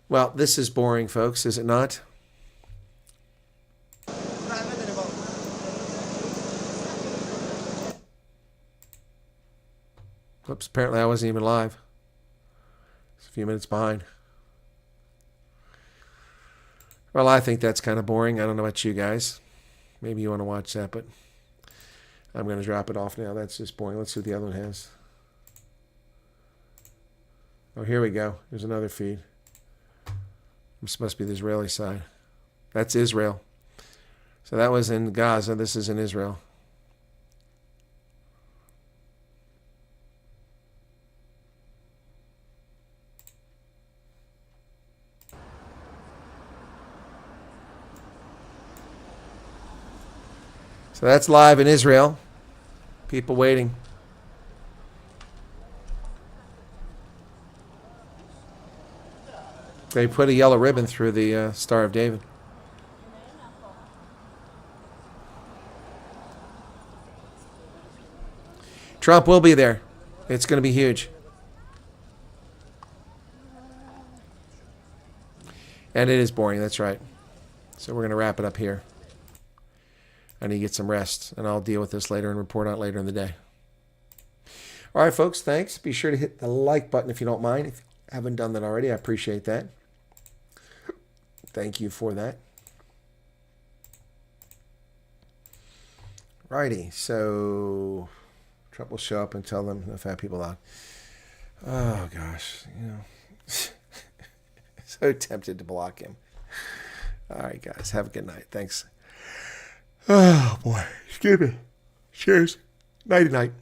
Well, this is boring, folks, is it not? Oops, apparently I wasn't even live. It's a few minutes behind. Well, I think that's kind of boring. I don't know about you guys. Maybe you want to watch that, but I'm going to drop it off now. That's just boring. Let's see what the other one has. Oh, here we go. There's another feed. This must be the Israeli side. That's Israel. So that was in Gaza. This is in Israel. So that's live in Israel. People waiting. They put a yellow ribbon through the Star of David. Trump will be there. It's going to be huge. And it is boring, that's right. So we're going to wrap it up here. I need to get some rest, and I'll deal with this later and report out later in the day. All right, folks, thanks. Be sure to hit the like button if you don't mind. If you haven't done that already, I appreciate that. Thank you for that. Righty, so Trump will show up and tell them the fat people out. Oh, gosh, you know. So tempted to block him. All right, guys, have a good night. Thanks. Oh, boy. Excuse me. Cheers. Nighty-night.